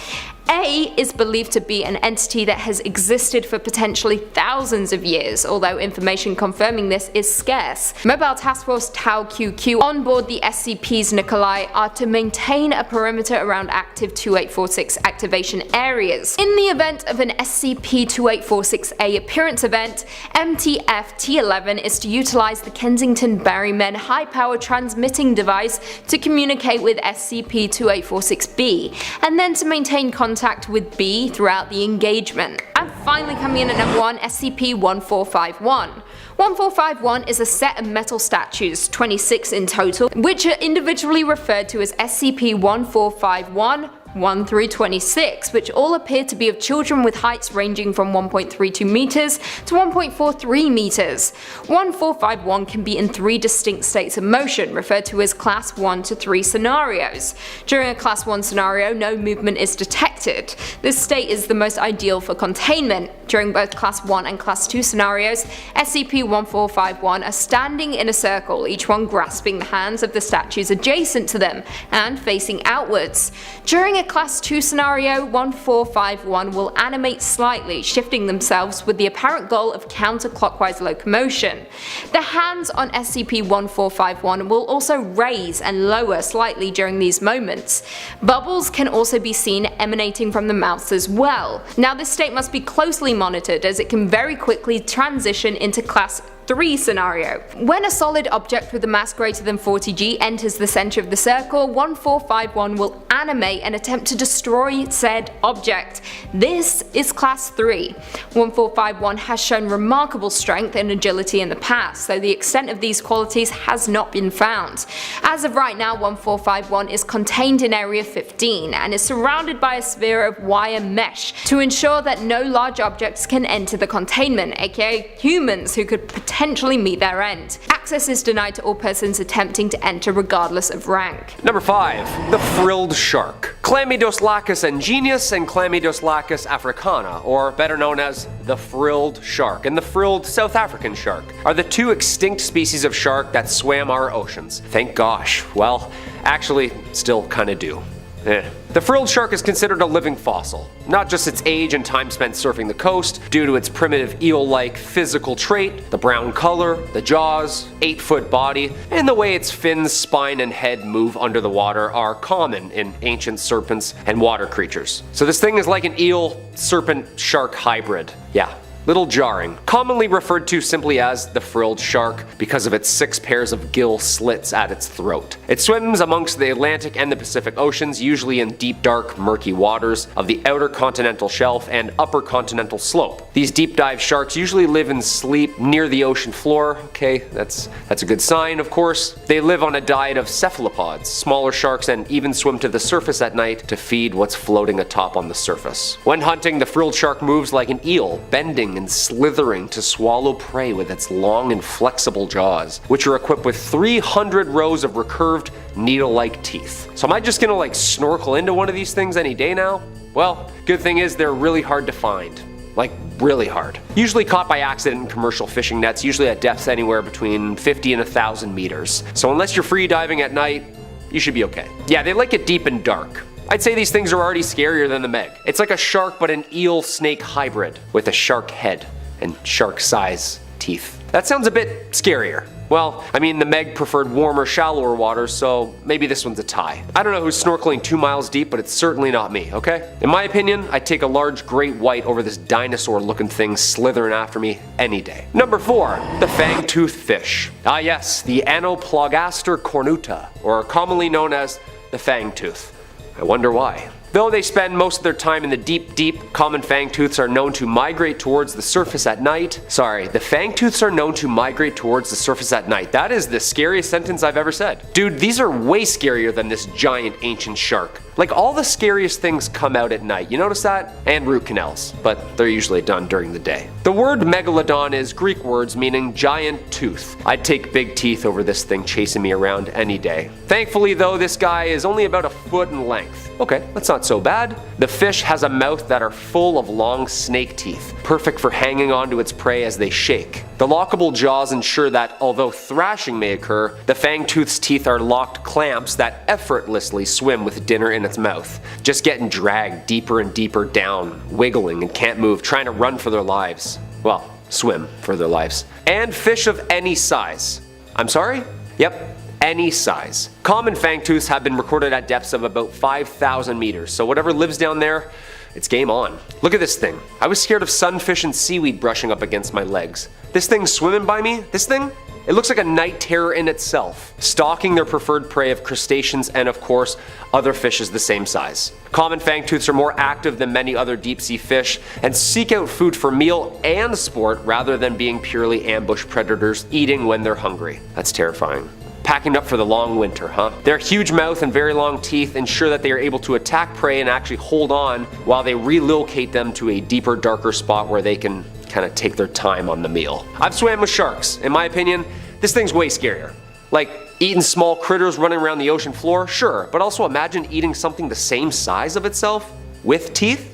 A is believed to be an entity that has existed for potentially thousands of years, although information confirming this is scarce. Mobile Task Force Tau QQ on board the SCP's Nikolai are to maintain a perimeter around active 2846 activation areas. In the event of an SCP-2846A appearance event, MTF-T11 is to utilize the Kensington Berrymen high-power transmitting device to communicate with SCP-2846B, and then to maintain contact with B throughout the engagement. And finally, coming in at number 1, SCP-1451. 1451 is a set of metal statues, 26 in total, which are individually referred to as SCP-1451 1 through 26, which all appear to be of children with heights ranging from 1.32 meters to 1.43 meters. 1451 can be in 3 distinct states of motion, referred to as Class 1 to 3 scenarios. During a Class 1 scenario, no movement is detected. This state is the most ideal for containment. During both Class 1 and Class 2 scenarios, SCP-1451 are standing in a circle, each one grasping the hands of the statues adjacent to them and facing outwards. During a Class 2 scenario, 1451 will animate slightly, shifting themselves with the apparent goal of counterclockwise locomotion. The hands on SCP-1451 will also raise and lower slightly during these moments. Bubbles can also be seen emanating from the mouths as well. Now, this state must be closely monitored as it can very quickly transition into Class 3 scenario. When a solid object with a mass greater than 40 g enters the center of the circle, 1451 will animate and attempt to destroy said object. This is Class 3. 1451 has shown remarkable strength and agility in the past, though the extent of these qualities has not been found. As of right now, 1451 is contained in Area 15 and is surrounded by a sphere of wire mesh to ensure that no large objects can enter the containment, aka humans who could potentially meet their end. Access is denied to all persons attempting to enter regardless of rank. Number 5. The frilled shark. Chlamydoslacus angeneus and Chlamydoslacus africana, or better known as the frilled shark and the frilled South African shark, are the 2 extinct species of shark that swam our oceans. Thank gosh. Well, actually, still kinda do. The frilled shark is considered a living fossil, not just its age and time spent surfing the coast, due to its primitive eel-like physical trait, the brown color, the jaws, 8-foot body, and the way its fins, spine, and head move under the water are common in ancient serpents and water creatures. So this thing is like an eel-serpent-shark hybrid. Yeah. Little jarring, commonly referred to simply as the frilled shark because of its 6 pairs of gill slits at its throat. It swims amongst the Atlantic and the Pacific Oceans, usually in deep, dark, murky waters of the outer continental shelf and upper continental slope. These deep dive sharks usually live and sleep near the ocean floor. Okay, that's a good sign, of course. They live on a diet of cephalopods, smaller sharks, and even swim to the surface at night to feed what's floating atop on the surface. When hunting, the frilled shark moves like an eel, bending and slithering to swallow prey with its long and flexible jaws, which are equipped with 300 rows of recurved, needle-like teeth. So am I just gonna snorkel into one of these things any day now? Well, good thing is they're really hard to find. Like, really hard. Usually caught by accident in commercial fishing nets, usually at depths anywhere between 50 and 1,000 meters. So unless you're free diving at night, you should be okay. Yeah, they like it deep and dark. I'd say these things are already scarier than the Meg. It's like a shark but an eel-snake hybrid with a shark head and shark-size teeth. That sounds a bit scarier. Well, I mean the Meg preferred warmer, shallower waters, so maybe this one's a tie. I don't know who's snorkeling 2 miles deep, but it's certainly not me, okay? In my opinion, I'd take a large great white over this dinosaur-looking thing slithering after me any day. Number 4, the fang-toothed fish. Ah yes, the Anoplogaster cornuta, or commonly known as the fang-tooth. I wonder why. Though they spend most of their time in the deep, common fangtooths are known to migrate towards the surface at night. Sorry, the fangtooths are known to migrate towards the surface at night. That is the scariest sentence I've ever said. Dude, these are way scarier than this giant ancient shark. Like, all the scariest things come out at night, you notice that? And root canals, but they're usually done during the day. The word Megalodon is Greek words meaning giant tooth. I'd take big teeth over this thing chasing me around any day. Thankfully though, this guy is only about a foot in length. Okay, that's not so bad. The fish has a mouth that are full of long snake teeth, perfect for hanging on to its prey as they shake. The lockable jaws ensure that, although thrashing may occur, the fangtooth's teeth are locked clamps that effortlessly swim with dinner in its mouth, just getting dragged deeper and deeper down, wiggling and can't move, trying to run for their lives. Well, swim for their lives. And fish of any size. I'm sorry? Yep. Any size. Common fangtooths have been recorded at depths of about 5,000 meters, so whatever lives down there, it's game on. Look at this thing. I was scared of sunfish and seaweed brushing up against my legs. This thing swimming by me, this thing? It looks like a night terror in itself, stalking their preferred prey of crustaceans and, of course, other fishes the same size. Common fangtooths are more active than many other deep-sea fish and seek out food for meal and sport rather than being purely ambush predators eating when they're hungry. That's terrifying. Packing up for the long winter, huh? Their huge mouth and very long teeth ensure that they are able to attack prey and actually hold on while they relocate them to a deeper, darker spot where they can kind of take their time on the meal. I've swam with sharks. In my opinion, this thing's way scarier. Like, eating small critters running around the ocean floor, sure, but also imagine eating something the same size of itself with teeth?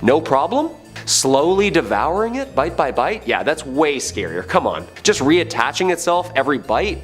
No problem? Slowly devouring it, bite by bite? Yeah, that's way scarier. Come on. Just reattaching itself every bite?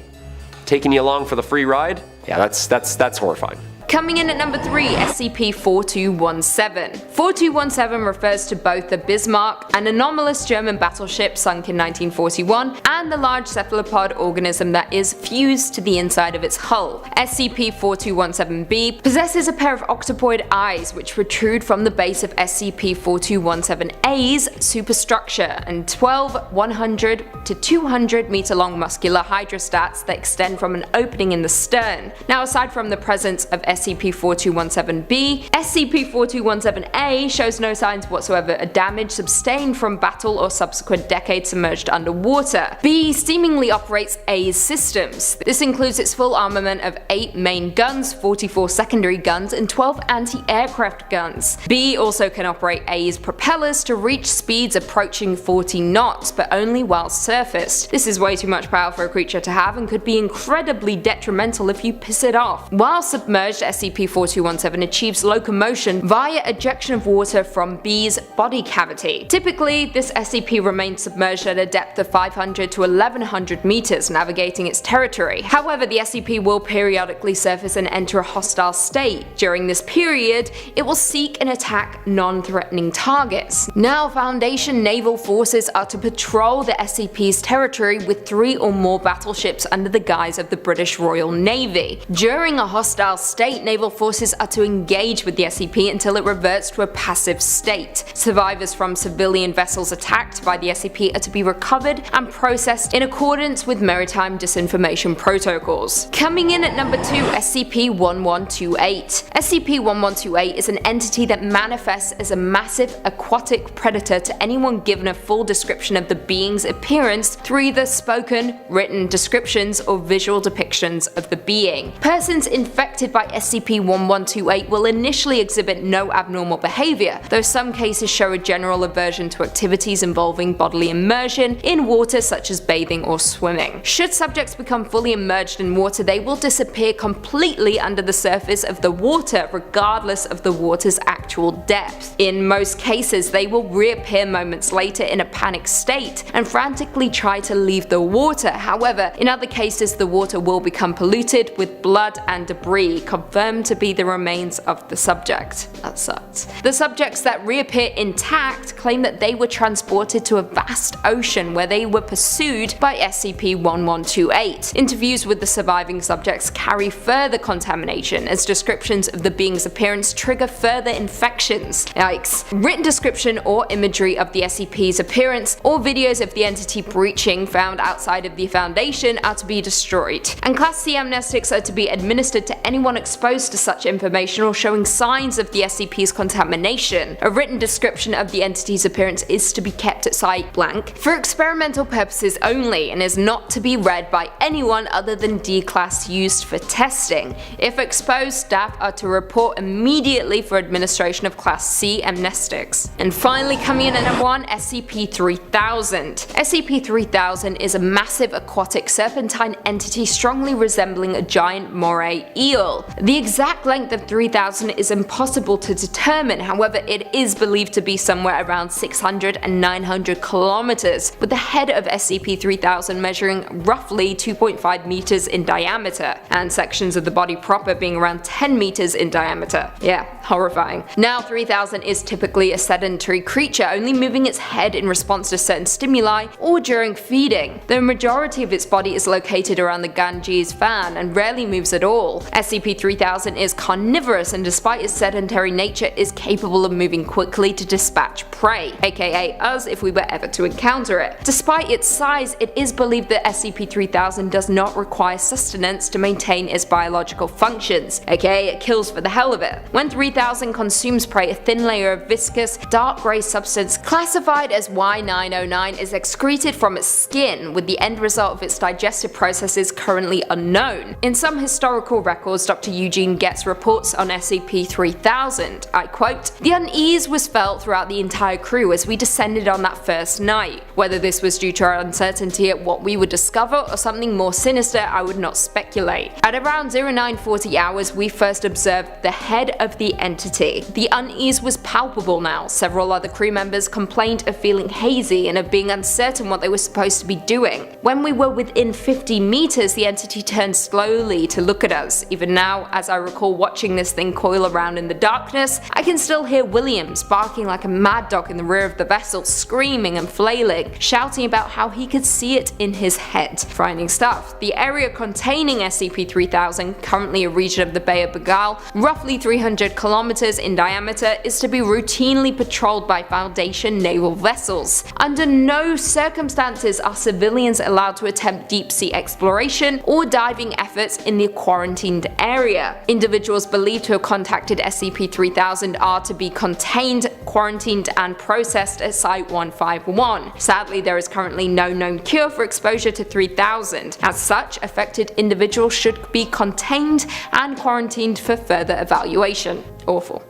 Taking you along for the free ride? Yeah, that's horrifying. Coming in at number 3, SCP-4217. 4217 refers to both the Bismarck, an anomalous German battleship sunk in 1941, and the large cephalopod organism that is fused to the inside of its hull. SCP-4217-B possesses a pair of octopoid eyes which protrude from the base of SCP-4217-A's superstructure, and 12 100 to 200 meter long muscular hydrostats that extend from an opening in the stern. Now, aside from the presence of SCP-4217-B, SCP-4217-A shows no signs whatsoever of damage sustained from battle or subsequent decades submerged underwater. B seemingly operates A's systems. This includes its full armament of 8 main guns, 44 secondary guns, and 12 anti-aircraft guns. B also can operate A's propellers to reach speeds approaching 40 knots, but only while surfaced. This is way too much power for a creature to have and could be incredibly detrimental if you piss it off. While submerged, SCP-4217 achieves locomotion via ejection of water from B's body cavity. Typically, this SCP remains submerged at a depth of 500 to 1100 meters, navigating its territory. However, the SCP will periodically surface and enter a hostile state. During this period, it will seek and attack non-threatening targets. Now, Foundation naval forces are to patrol the SCP's territory with 3 or more battleships under the guise of the British Royal Navy. During a hostile state, naval forces are to engage with the SCP until it reverts to a passive state. Survivors from civilian vessels attacked by the SCP are to be recovered and processed in accordance with maritime disinformation protocols. Coming in at number 2, SCP-1128. SCP-1128 is an entity that manifests as a massive aquatic predator to anyone given a full description of the being's appearance through either spoken, written descriptions, or visual depictions of the being. Persons infected by SCP-1128 will initially exhibit no abnormal behavior, though some cases show a general aversion to activities involving bodily immersion in water such as bathing or swimming. Should subjects become fully immersed in water, they will disappear completely under the surface of the water, regardless of the water's actual depth. In most cases, they will reappear moments later in a panicked state and frantically try to leave the water. However, in other cases, the water will become polluted with blood and debris, confirmed to be the remains of the subject. That sucks. The subjects that reappear intact claim that they were transported to a vast ocean where they were pursued by SCP-1128. Interviews with the surviving subjects carry further contamination, as descriptions of the being's appearance trigger further infections. Yikes. Written description or imagery of the SCP's appearance or videos of the entity breaching found outside of the Foundation are to be destroyed, and Class C amnestics are to be administered to anyone exposed to such information or showing signs of the SCP's contamination. A written description of the entity's appearance is to be kept at site blank for experimental purposes only and is not to be read by anyone other than D-Class used for testing. If exposed, staff are to report immediately for administration of Class C amnestics. And finally, coming in at number 1, SCP-3000. SCP-3000 is a massive aquatic serpentine entity strongly resembling a giant moray eel. The exact length of 3000 is impossible to determine, however it is believed to be somewhere around 600 and 900 kilometers, with the head of SCP-3000 measuring roughly 2.5 meters in diameter, and sections of the body proper being around 10 meters in diameter. Yeah, horrifying. Now, 3000 is typically a sedentary creature, only moving its head in response to certain stimuli or during feeding. The majority of its body is located around the Ganges fan and rarely moves at all. SCP-3000 is carnivorous and despite its sedentary nature is capable of moving quickly to dispatch prey, aka us if we were ever to encounter it. Despite its size, it is believed that SCP-3000 does not require sustenance to maintain its biological functions, aka it kills for the hell of it. When 3000 consumes prey, a thin layer of viscous, dark grey substance classified as Y909 is excreted from its skin, with the end result of its digestive processes currently unknown. In some historical records, Dr. Eugene Getz reports on SCP-3000, I quote, "The unease was felt throughout the entire crew as we descended on that first night. Whether this was due to our uncertainty at what we would discover or something more sinister, I would not speculate. At around 0940 hours, we first observed the head of the entity. The unease was palpable now. Several other crew members complained of feeling hazy and of being uncertain what they were supposed to be doing. When we were within 50 meters, the entity turned slowly to look at us. Even now, as I recall watching this thing coil around in the darkness, I can still hear Williams barking like a mad dog in the rear of the vessel, screaming and flailing, shouting about how he could see it in his head. Frightening stuff. The area containing SCP-3000, currently a region of the Bay of Bengal, roughly 300 kilometers in diameter, is to be routinely patrolled by Foundation naval vessels. Under no circumstances are civilians allowed to attempt deep-sea exploration or diving efforts in the quarantined area. Individuals believed to have contacted SCP-3000 are to be contained, quarantined, and processed at Site-151. Sadly, there is currently no known cure for exposure to 3000. As such, affected individuals should be contained and quarantined for further evaluation. Awful.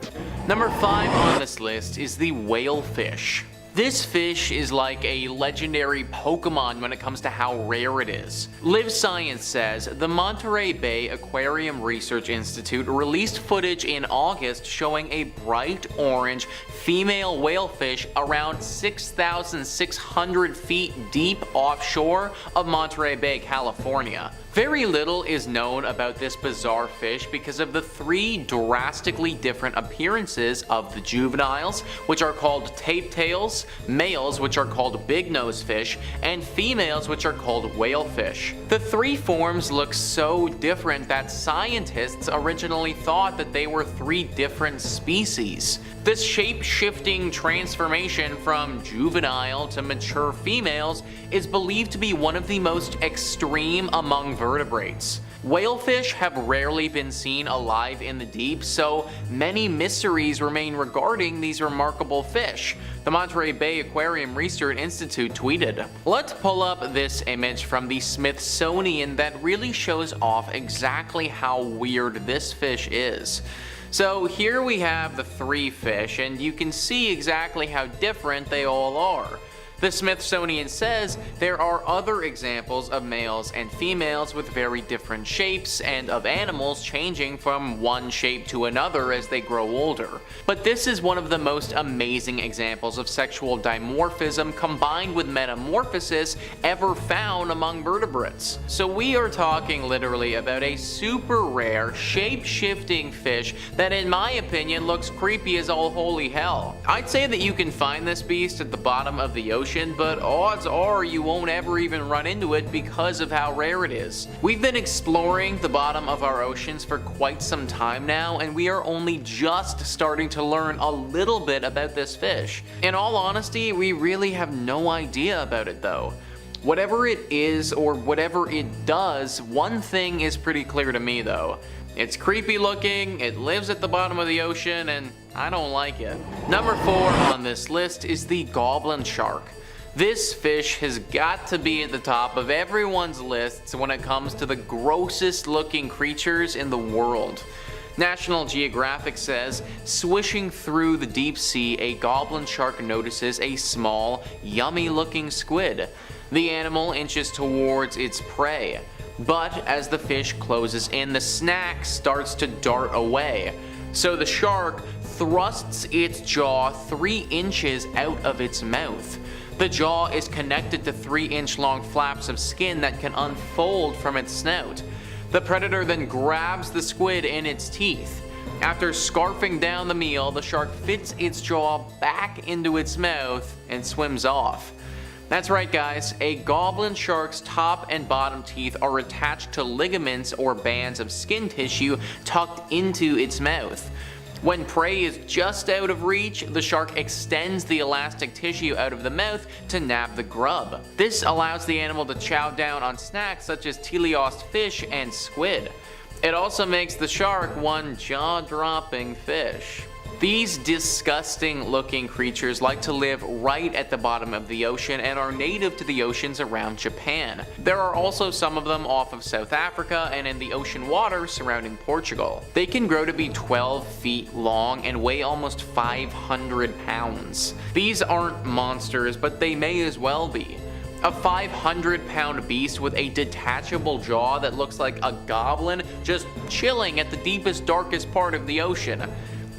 Number 5 on this list is the whalefish. This fish is like a legendary Pokemon when it comes to how rare it is. Live Science says the Monterey Bay Aquarium Research Institute released footage in August showing a bright orange female whalefish around 6,600 feet deep offshore of Monterey Bay, California. Very little is known about this bizarre fish because of the three drastically different appearances of the juveniles, which are called tape tails, males, which are called big nose fish, and females, which are called whalefish. The three forms look so different that scientists originally thought that they were three different species. This shape-shifting transformation from juvenile to mature females is believed to be one of the most extreme among vertebrates. Whalefish have rarely been seen alive in the deep, so many mysteries remain regarding these remarkable fish. The Monterey Bay Aquarium Research Institute tweeted, "Let's pull up this image from the Smithsonian that really shows off exactly how weird this fish is." So here we have the three fish, and you can see exactly how different they all are. The Smithsonian says there are other examples of males and females with very different shapes and of animals changing from one shape to another as they grow older. But this is one of the most amazing examples of sexual dimorphism combined with metamorphosis ever found among vertebrates. So we are talking literally about a super rare, shape-shifting fish that in my opinion looks creepy as all holy hell. I'd say that you can find this beast at the bottom of the ocean, but odds are you won't ever even run into it because of how rare it is. We've been exploring the bottom of our oceans for quite some time now, and we are only just starting to learn a little bit about this fish. In all honesty, we really have no idea about it though. Whatever it is or whatever it does, one thing is pretty clear to me though. It's creepy looking, it lives at the bottom of the ocean, and I don't like it. Number 4 on this list is the goblin shark. This fish has got to be at the top of everyone's lists when it comes to the grossest looking creatures in the world. National Geographic says, swishing through the deep sea, a goblin shark notices a small, yummy looking squid. The animal inches towards its prey. But as the fish closes in, the snack starts to dart away. So the shark thrusts its jaw 3 inches out of its mouth. The jaw is connected to 3-inch long flaps of skin that can unfold from its snout. The predator then grabs the squid in its teeth. After scarfing down the meal, the shark fits its jaw back into its mouth and swims off. That's right guys, a goblin shark's top and bottom teeth are attached to ligaments or bands of skin tissue tucked into its mouth. When prey is just out of reach, the shark extends the elastic tissue out of the mouth to nab the grub. This allows the animal to chow down on snacks such as teleost fish and squid. It also makes the shark one jaw-dropping fish. These disgusting looking creatures like to live right at the bottom of the ocean and are native to the oceans around Japan. There are also some of them off of South Africa and in the ocean water surrounding Portugal. They can grow to be 12 feet long and weigh almost 500 pounds. These aren't monsters, but they may as well be. A 500-pound beast with a detachable jaw that looks like a goblin just chilling at the deepest, darkest part of the ocean.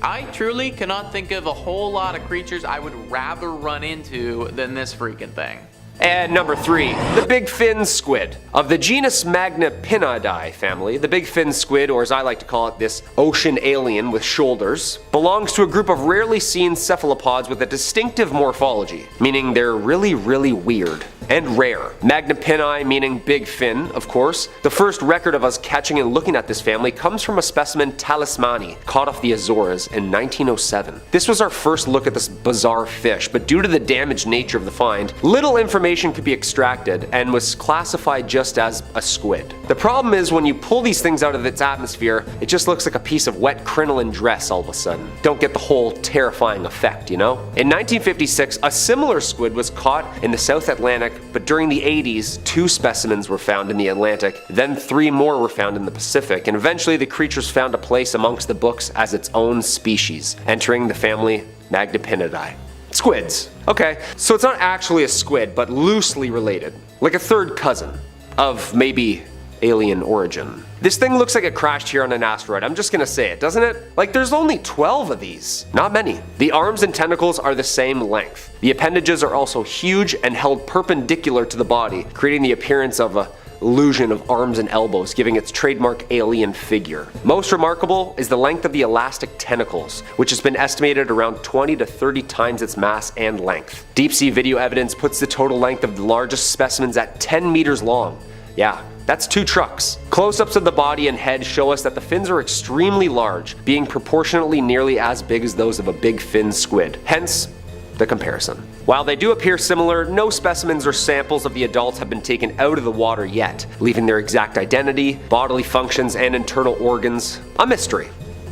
I truly cannot think of a whole lot of creatures I would rather run into than this freaking thing. And number 3, the big fin squid. Of the genus Magnapinidae family, the big fin squid, or as I like to call it, this ocean alien with shoulders, belongs to a group of rarely seen cephalopods with a distinctive morphology, meaning they're really weird. And rare. Magnapini meaning big fin, of course. The first record of us catching and looking at this family comes from a specimen talismani caught off the Azores in 1907. This was our first look at this bizarre fish, but due to the damaged nature of the find, little information could be extracted and was classified just as a squid. The problem is when you pull these things out of its atmosphere, it just looks like a piece of wet crinoline dress all of a sudden. Don't get the whole terrifying effect, you know? In 1956, a similar squid was caught in the South Atlantic, but during the 80s, 2 specimens were found in the Atlantic, then 3 more were found in the Pacific, and eventually the creatures found a place amongst the books as its own species, entering the family Magnapinidae. Squids. Okay, so it's not actually a squid, but loosely related. Like a third cousin of maybe alien origin. This thing looks like it crashed here on an asteroid, I'm just gonna say it, doesn't it? Like there's only 12 of these, not many. The arms and tentacles are the same length. The appendages are also huge and held perpendicular to the body, creating the appearance of a illusion of arms and elbows, giving its trademark alien figure. Most remarkable is the length of the elastic tentacles, which has been estimated around 20 to 30 times its mass and length. Deep sea video evidence puts the total length of the largest specimens at 10 meters long. Yeah, that's 2 trucks. Close-ups of the body and head show us that the fins are extremely large, being proportionately nearly as big as those of a big fin squid. Hence, the comparison. While they do appear similar, no specimens or samples of the adults have been taken out of the water yet, leaving their exact identity, bodily functions, and internal organs a mystery.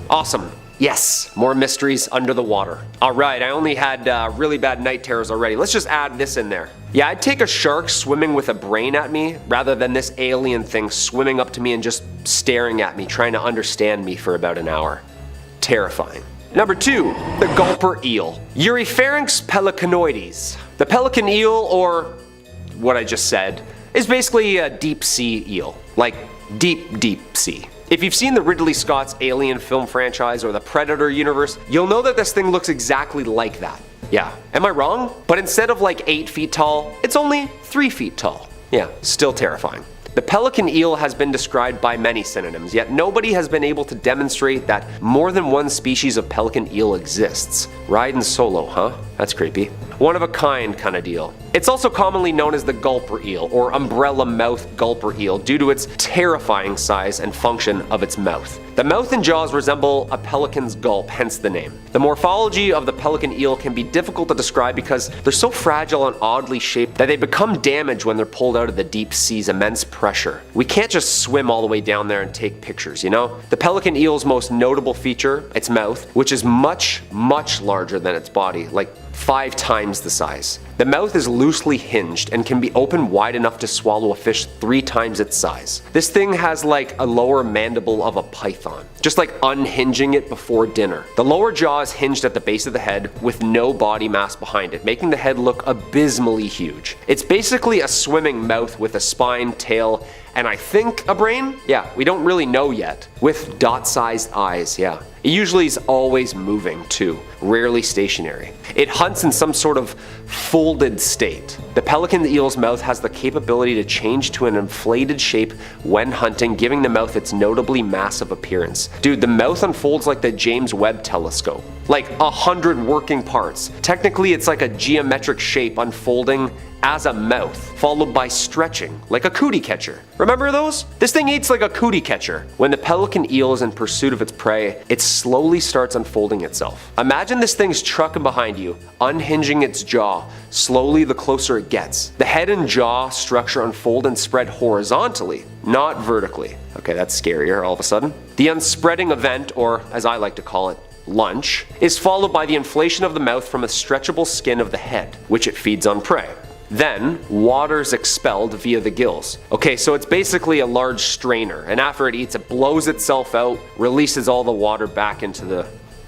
Awesome. Yes, more mysteries under the water. Alright, I only had really bad night terrors already. Let's just add this in there. Yeah, I'd take a shark swimming with a brain at me rather than this alien thing swimming up to me and just staring at me, trying to understand me for about an hour. Terrifying. Number 2, the gulper eel. Eurypharynx pelicanoides. The pelican eel, or what I just said, is basically a deep sea eel. Like deep sea. If you've seen the Ridley Scott's Alien film franchise or the Predator universe, you'll know that this thing looks exactly like that. Yeah, am I wrong? But instead of like 8 feet tall, it's only 3 feet tall. Yeah, still terrifying. The pelican eel has been described by many synonyms, yet nobody has been able to demonstrate that more than one species of pelican eel exists. Riding solo, huh? That's creepy. One of a kind kinda deal. It's also commonly known as the gulper eel, or umbrella mouth gulper eel, due to its terrifying size and function of its mouth. The mouth and jaws resemble a pelican's gulp, hence the name. The morphology of the pelican eel can be difficult to describe because they're so fragile and oddly shaped that they become damaged when they're pulled out of the deep sea's immense pressure. We can't just swim all the way down there and take pictures, you know? The pelican eel's most notable feature, its mouth, which is much larger than its body, like 5 times the size. The mouth is loosely hinged and can be opened wide enough to swallow a fish 3 times its size. This thing has like a lower mandible of a python, just like unhinging it before dinner. The lower jaw is hinged at the base of the head with no body mass behind it, making the head look abysmally huge. It's basically a swimming mouth with a spine, tail, and I think a brain? Yeah, we don't really know yet. With dot-sized eyes, yeah. It usually is always moving too, rarely stationary. It hunts in some sort of folded state. The pelican eel's mouth has the capability to change to an inflated shape when hunting, giving the mouth its notably massive appearance. Dude, the mouth unfolds like the James Webb telescope. Like 100 working parts. Technically, it's like a geometric shape unfolding as a mouth, followed by stretching, like a cootie catcher. Remember those? This thing eats like a cootie catcher. When the pelican eel is in pursuit of its prey, it slowly starts unfolding itself. Imagine this thing's trucking behind you, unhinging its jaw, slowly the closer it gets. The head and jaw structure unfold and spread horizontally, not vertically. Okay, that's scarier all of a sudden. The unspreading event, or as I like to call it, lunch, is followed by the inflation of the mouth from a stretchable skin of the head, which it feeds on prey. Then, water's expelled via the gills. Okay, so it's basically a large strainer, and after it eats, it blows itself out, releases all the water back into the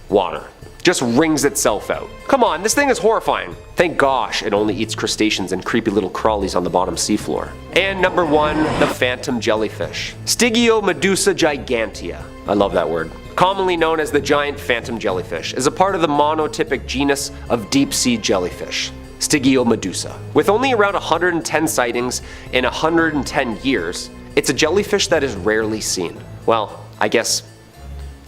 water. Just wrings itself out. Come on, this thing is horrifying. Thank gosh it only eats crustaceans and creepy little crawlies on the bottom seafloor. And number 1, the phantom jellyfish. Stygiomedusa gigantea. I love that word. Commonly known as the giant phantom jellyfish, is a part of the monotypic genus of deep sea jellyfish. Stygiomedusa. With only around 110 sightings in 110 years, it's a jellyfish that is rarely seen. Well, I guess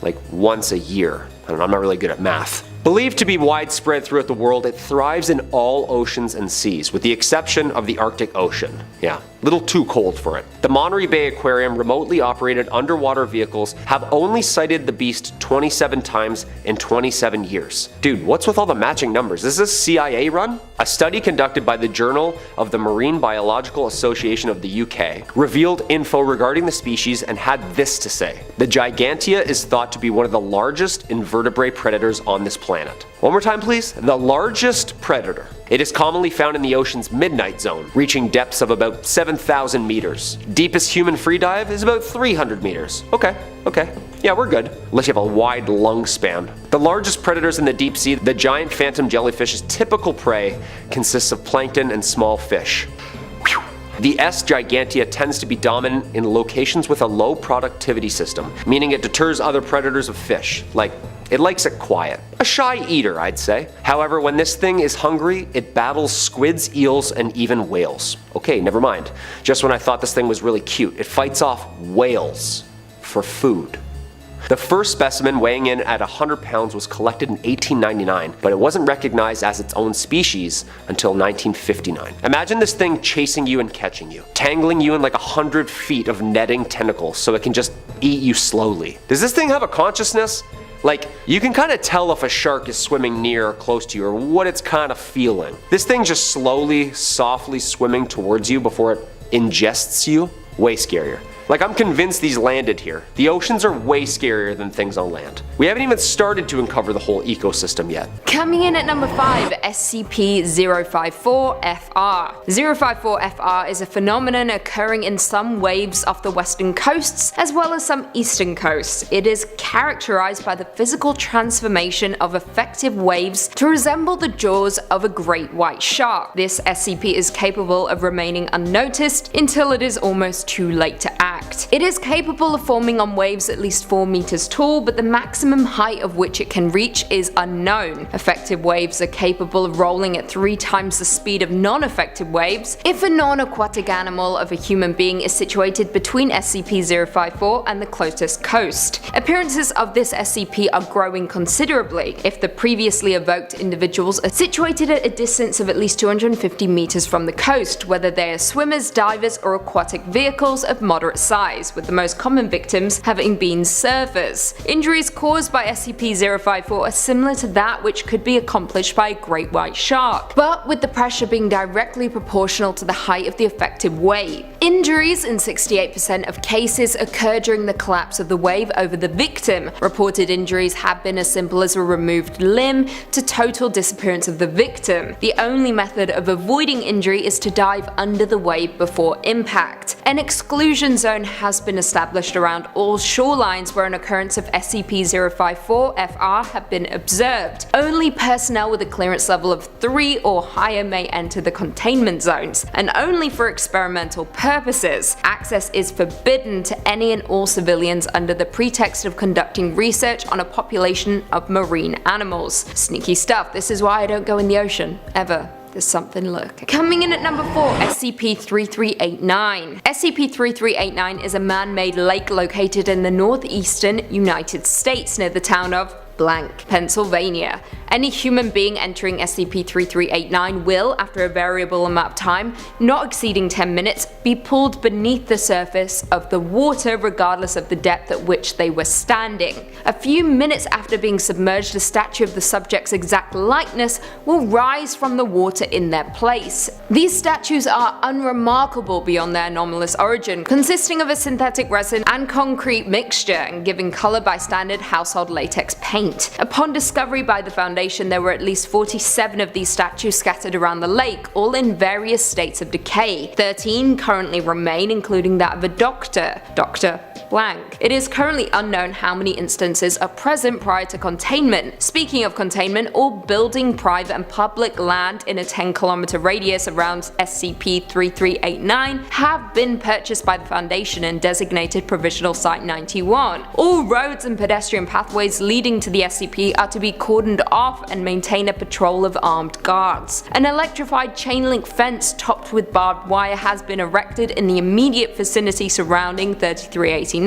like once a year. I don't know, I'm not really good at math. Believed to be widespread throughout the world, it thrives in all oceans and seas, with the exception of the Arctic Ocean. Yeah, little too cold for it. The Monterey Bay Aquarium remotely operated underwater vehicles have only sighted the beast 27 times in 27 years. Dude, what's with all the matching numbers? Is this CIA run? A study conducted by the Journal of the Marine Biological Association of the UK revealed info regarding the species and had this to say. The Gigantea is thought to be one of the largest invertebrate predators on this planet. One more time, please. The largest predator. It is commonly found in the ocean's midnight zone, reaching depths of about 7,000 meters. Deepest human free dive is about 300 meters. Okay. Yeah, we're good. Unless you have a wide lung span. The largest predators in the deep sea, the giant phantom jellyfish's typical prey consists of plankton and small fish. The S. gigantea tends to be dominant in locations with a low productivity system, meaning it deters other predators of fish. Like, it likes it quiet. A shy eater, I'd say. However, when this thing is hungry, it battles squids, eels, and even whales. Okay, never mind. Just when I thought this thing was really cute, it fights off whales for food. The first specimen, weighing in at 100 pounds, was collected in 1899, but it wasn't recognized as its own species until 1959. Imagine this thing chasing you and catching you, tangling you in like 100 feet of netting tentacles so it can just eat you slowly. Does this thing have a consciousness? Like, you can kind of tell if a shark is swimming near or close to you or what it's kind of feeling. This thing just slowly, softly swimming towards you before it ingests you? Way scarier. Like, I'm convinced these landed here. The oceans are way scarier than things on land. We haven't even started to uncover the whole ecosystem yet. Coming in at number 5, SCP-054-FR. 054-FR is a phenomenon occurring in some waves off the western coasts as well as some eastern coasts. It is characterized by the physical transformation of effective waves to resemble the jaws of a great white shark. This SCP is capable of remaining unnoticed until it is almost too late to act. It is capable of forming on waves at least 4 meters tall, but the maximum height of which it can reach is unknown. Effective waves are capable of rolling at 3 times the speed of non-effective waves if a non-aquatic animal of a human being is situated between SCP-054 and the closest coast. Appearances of this SCP are growing considerably if the previously evoked individuals are situated at a distance of at least 250 meters from the coast, whether they are swimmers, divers, or aquatic vehicles of moderate size, with the most common victims having been surfers. Injuries caused by SCP-054 are similar to that which could be accomplished by a great white shark, but with the pressure being directly proportional to the height of the effective wave. Injuries in 68% of cases occur during the collapse of the wave over the victim. Reported injuries have been as simple as a removed limb to total disappearance of the victim. The only method of avoiding injury is to dive under the wave before impact. An exclusion zone has been established around all shorelines where an occurrence of SCP-054-FR have been observed. Only personnel with a clearance level of 3 or higher may enter the containment zones, and only for experimental purposes. Access is forbidden to any and all civilians under the pretext of conducting research on a population of marine animals. Sneaky stuff. This is why I don't go in the ocean, ever. There's something lurking. Coming in at number 4, SCP-3389. SCP-3389 is a man-made lake located in the northeastern United States near the town of blank, Pennsylvania. Any human being entering SCP-3389 will, after a variable amount of time, not exceeding 10 minutes, be pulled beneath the surface of the water regardless of the depth at which they were standing. A few minutes after being submerged, a statue of the subject's exact likeness will rise from the water in their place. These statues are unremarkable beyond their anomalous origin, consisting of a synthetic resin and concrete mixture and giving color by standard household latex paint. Upon discovery by the Foundation, there were at least 47 of these statues scattered around the lake, all in various states of decay. 13 currently remain, including that of a Dr. Blank. It is currently unknown how many instances are present prior to containment. Speaking of containment, all building, private and public land in a 10-kilometer radius around SCP-3389 have been purchased by the Foundation and designated Provisional Site 91. All roads and pedestrian pathways leading to the SCP are to be cordoned off and maintain a patrol of armed guards. An electrified chain link fence topped with barbed wire has been erected in the immediate vicinity surrounding 3389.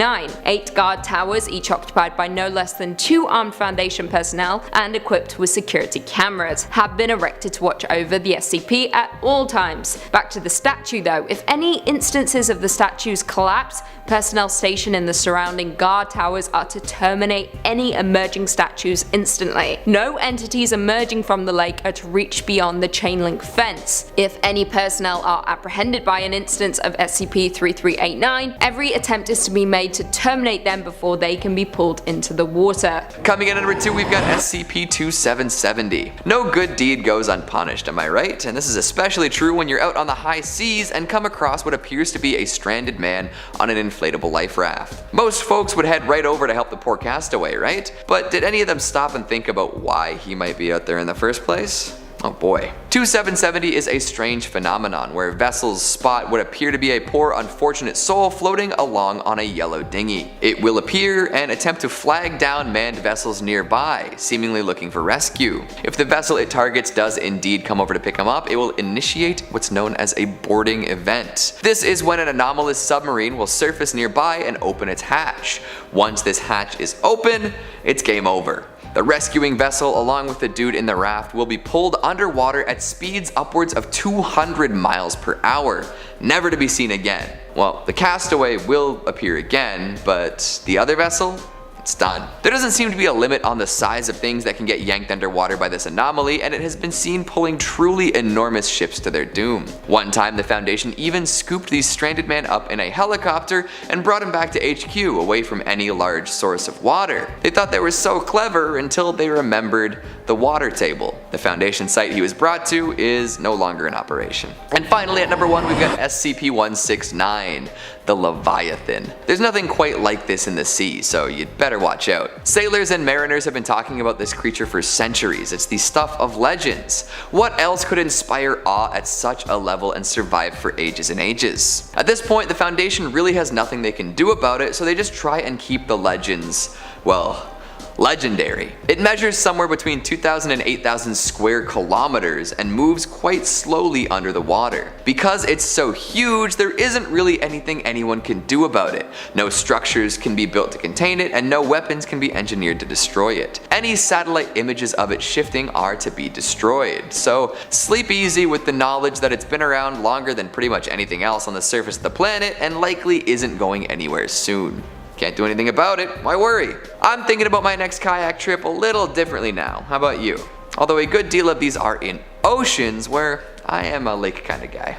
8 guard towers, each occupied by no less than 2 armed Foundation personnel and equipped with security cameras, have been erected to watch over the SCP at all times. Back to the statue though, if any instances of the statue's collapse, personnel stationed in the surrounding guard towers are to terminate any emerging statues instantly. No entities emerging from the lake are to reach beyond the chain link fence. If any personnel are apprehended by an instance of SCP-3389, every attempt is to be made to terminate them before they can be pulled into the water. Coming in at number 2, we've got SCP-2770. No good deed goes unpunished, am I right? And this is especially true when you're out on the high seas and come across what appears to be a stranded man on an inflatable life raft. Most folks would head right over to help the poor castaway, right? But did any of them stop and think about why he might be out there in the first place? Oh boy. 2770 is a strange phenomenon where vessels spot what appear to be a poor unfortunate soul floating along on a yellow dinghy. It will appear and attempt to flag down manned vessels nearby, seemingly looking for rescue. If the vessel it targets does indeed come over to pick him up, it will initiate what's known as a boarding event. This is when an anomalous submarine will surface nearby and open its hatch. Once this hatch is open, it's game over. The rescuing vessel, along with the dude in the raft, will be pulled underwater at speeds upwards of 200 miles per hour, never to be seen again. Well, the castaway will appear again, but the other vessel? It's done. There doesn't seem to be a limit on the size of things that can get yanked underwater by this anomaly, and it has been seen pulling truly enormous ships to their doom. One time, the Foundation even scooped the stranded man up in a helicopter and brought him back to HQ away from any large source of water. They thought they were so clever until they remembered the water table. The Foundation site he was brought to is no longer in operation. And finally, at number 1, we've got SCP-169, the Leviathan. There's nothing quite like this in the sea, so you'd better watch out. Sailors and mariners have been talking about this creature for centuries. It's the stuff of legends. What else could inspire awe at such a level and survive for ages and ages? At this point, the Foundation really has nothing they can do about it, so they just try and keep the legends, well, legendary. It measures somewhere between 2,000 and 8,000 square kilometers and moves quite slowly under the water. Because it's so huge, there isn't really anything anyone can do about it. No structures can be built to contain it, and no weapons can be engineered to destroy it. Any satellite images of it shifting are to be destroyed. So sleep easy with the knowledge that it's been around longer than pretty much anything else on the surface of the planet and likely isn't going anywhere soon. Can't do anything about it, why worry? I'm thinking about my next kayak trip a little differently now, how about you? Although a good deal of these are in oceans, where I am a lake kind of guy.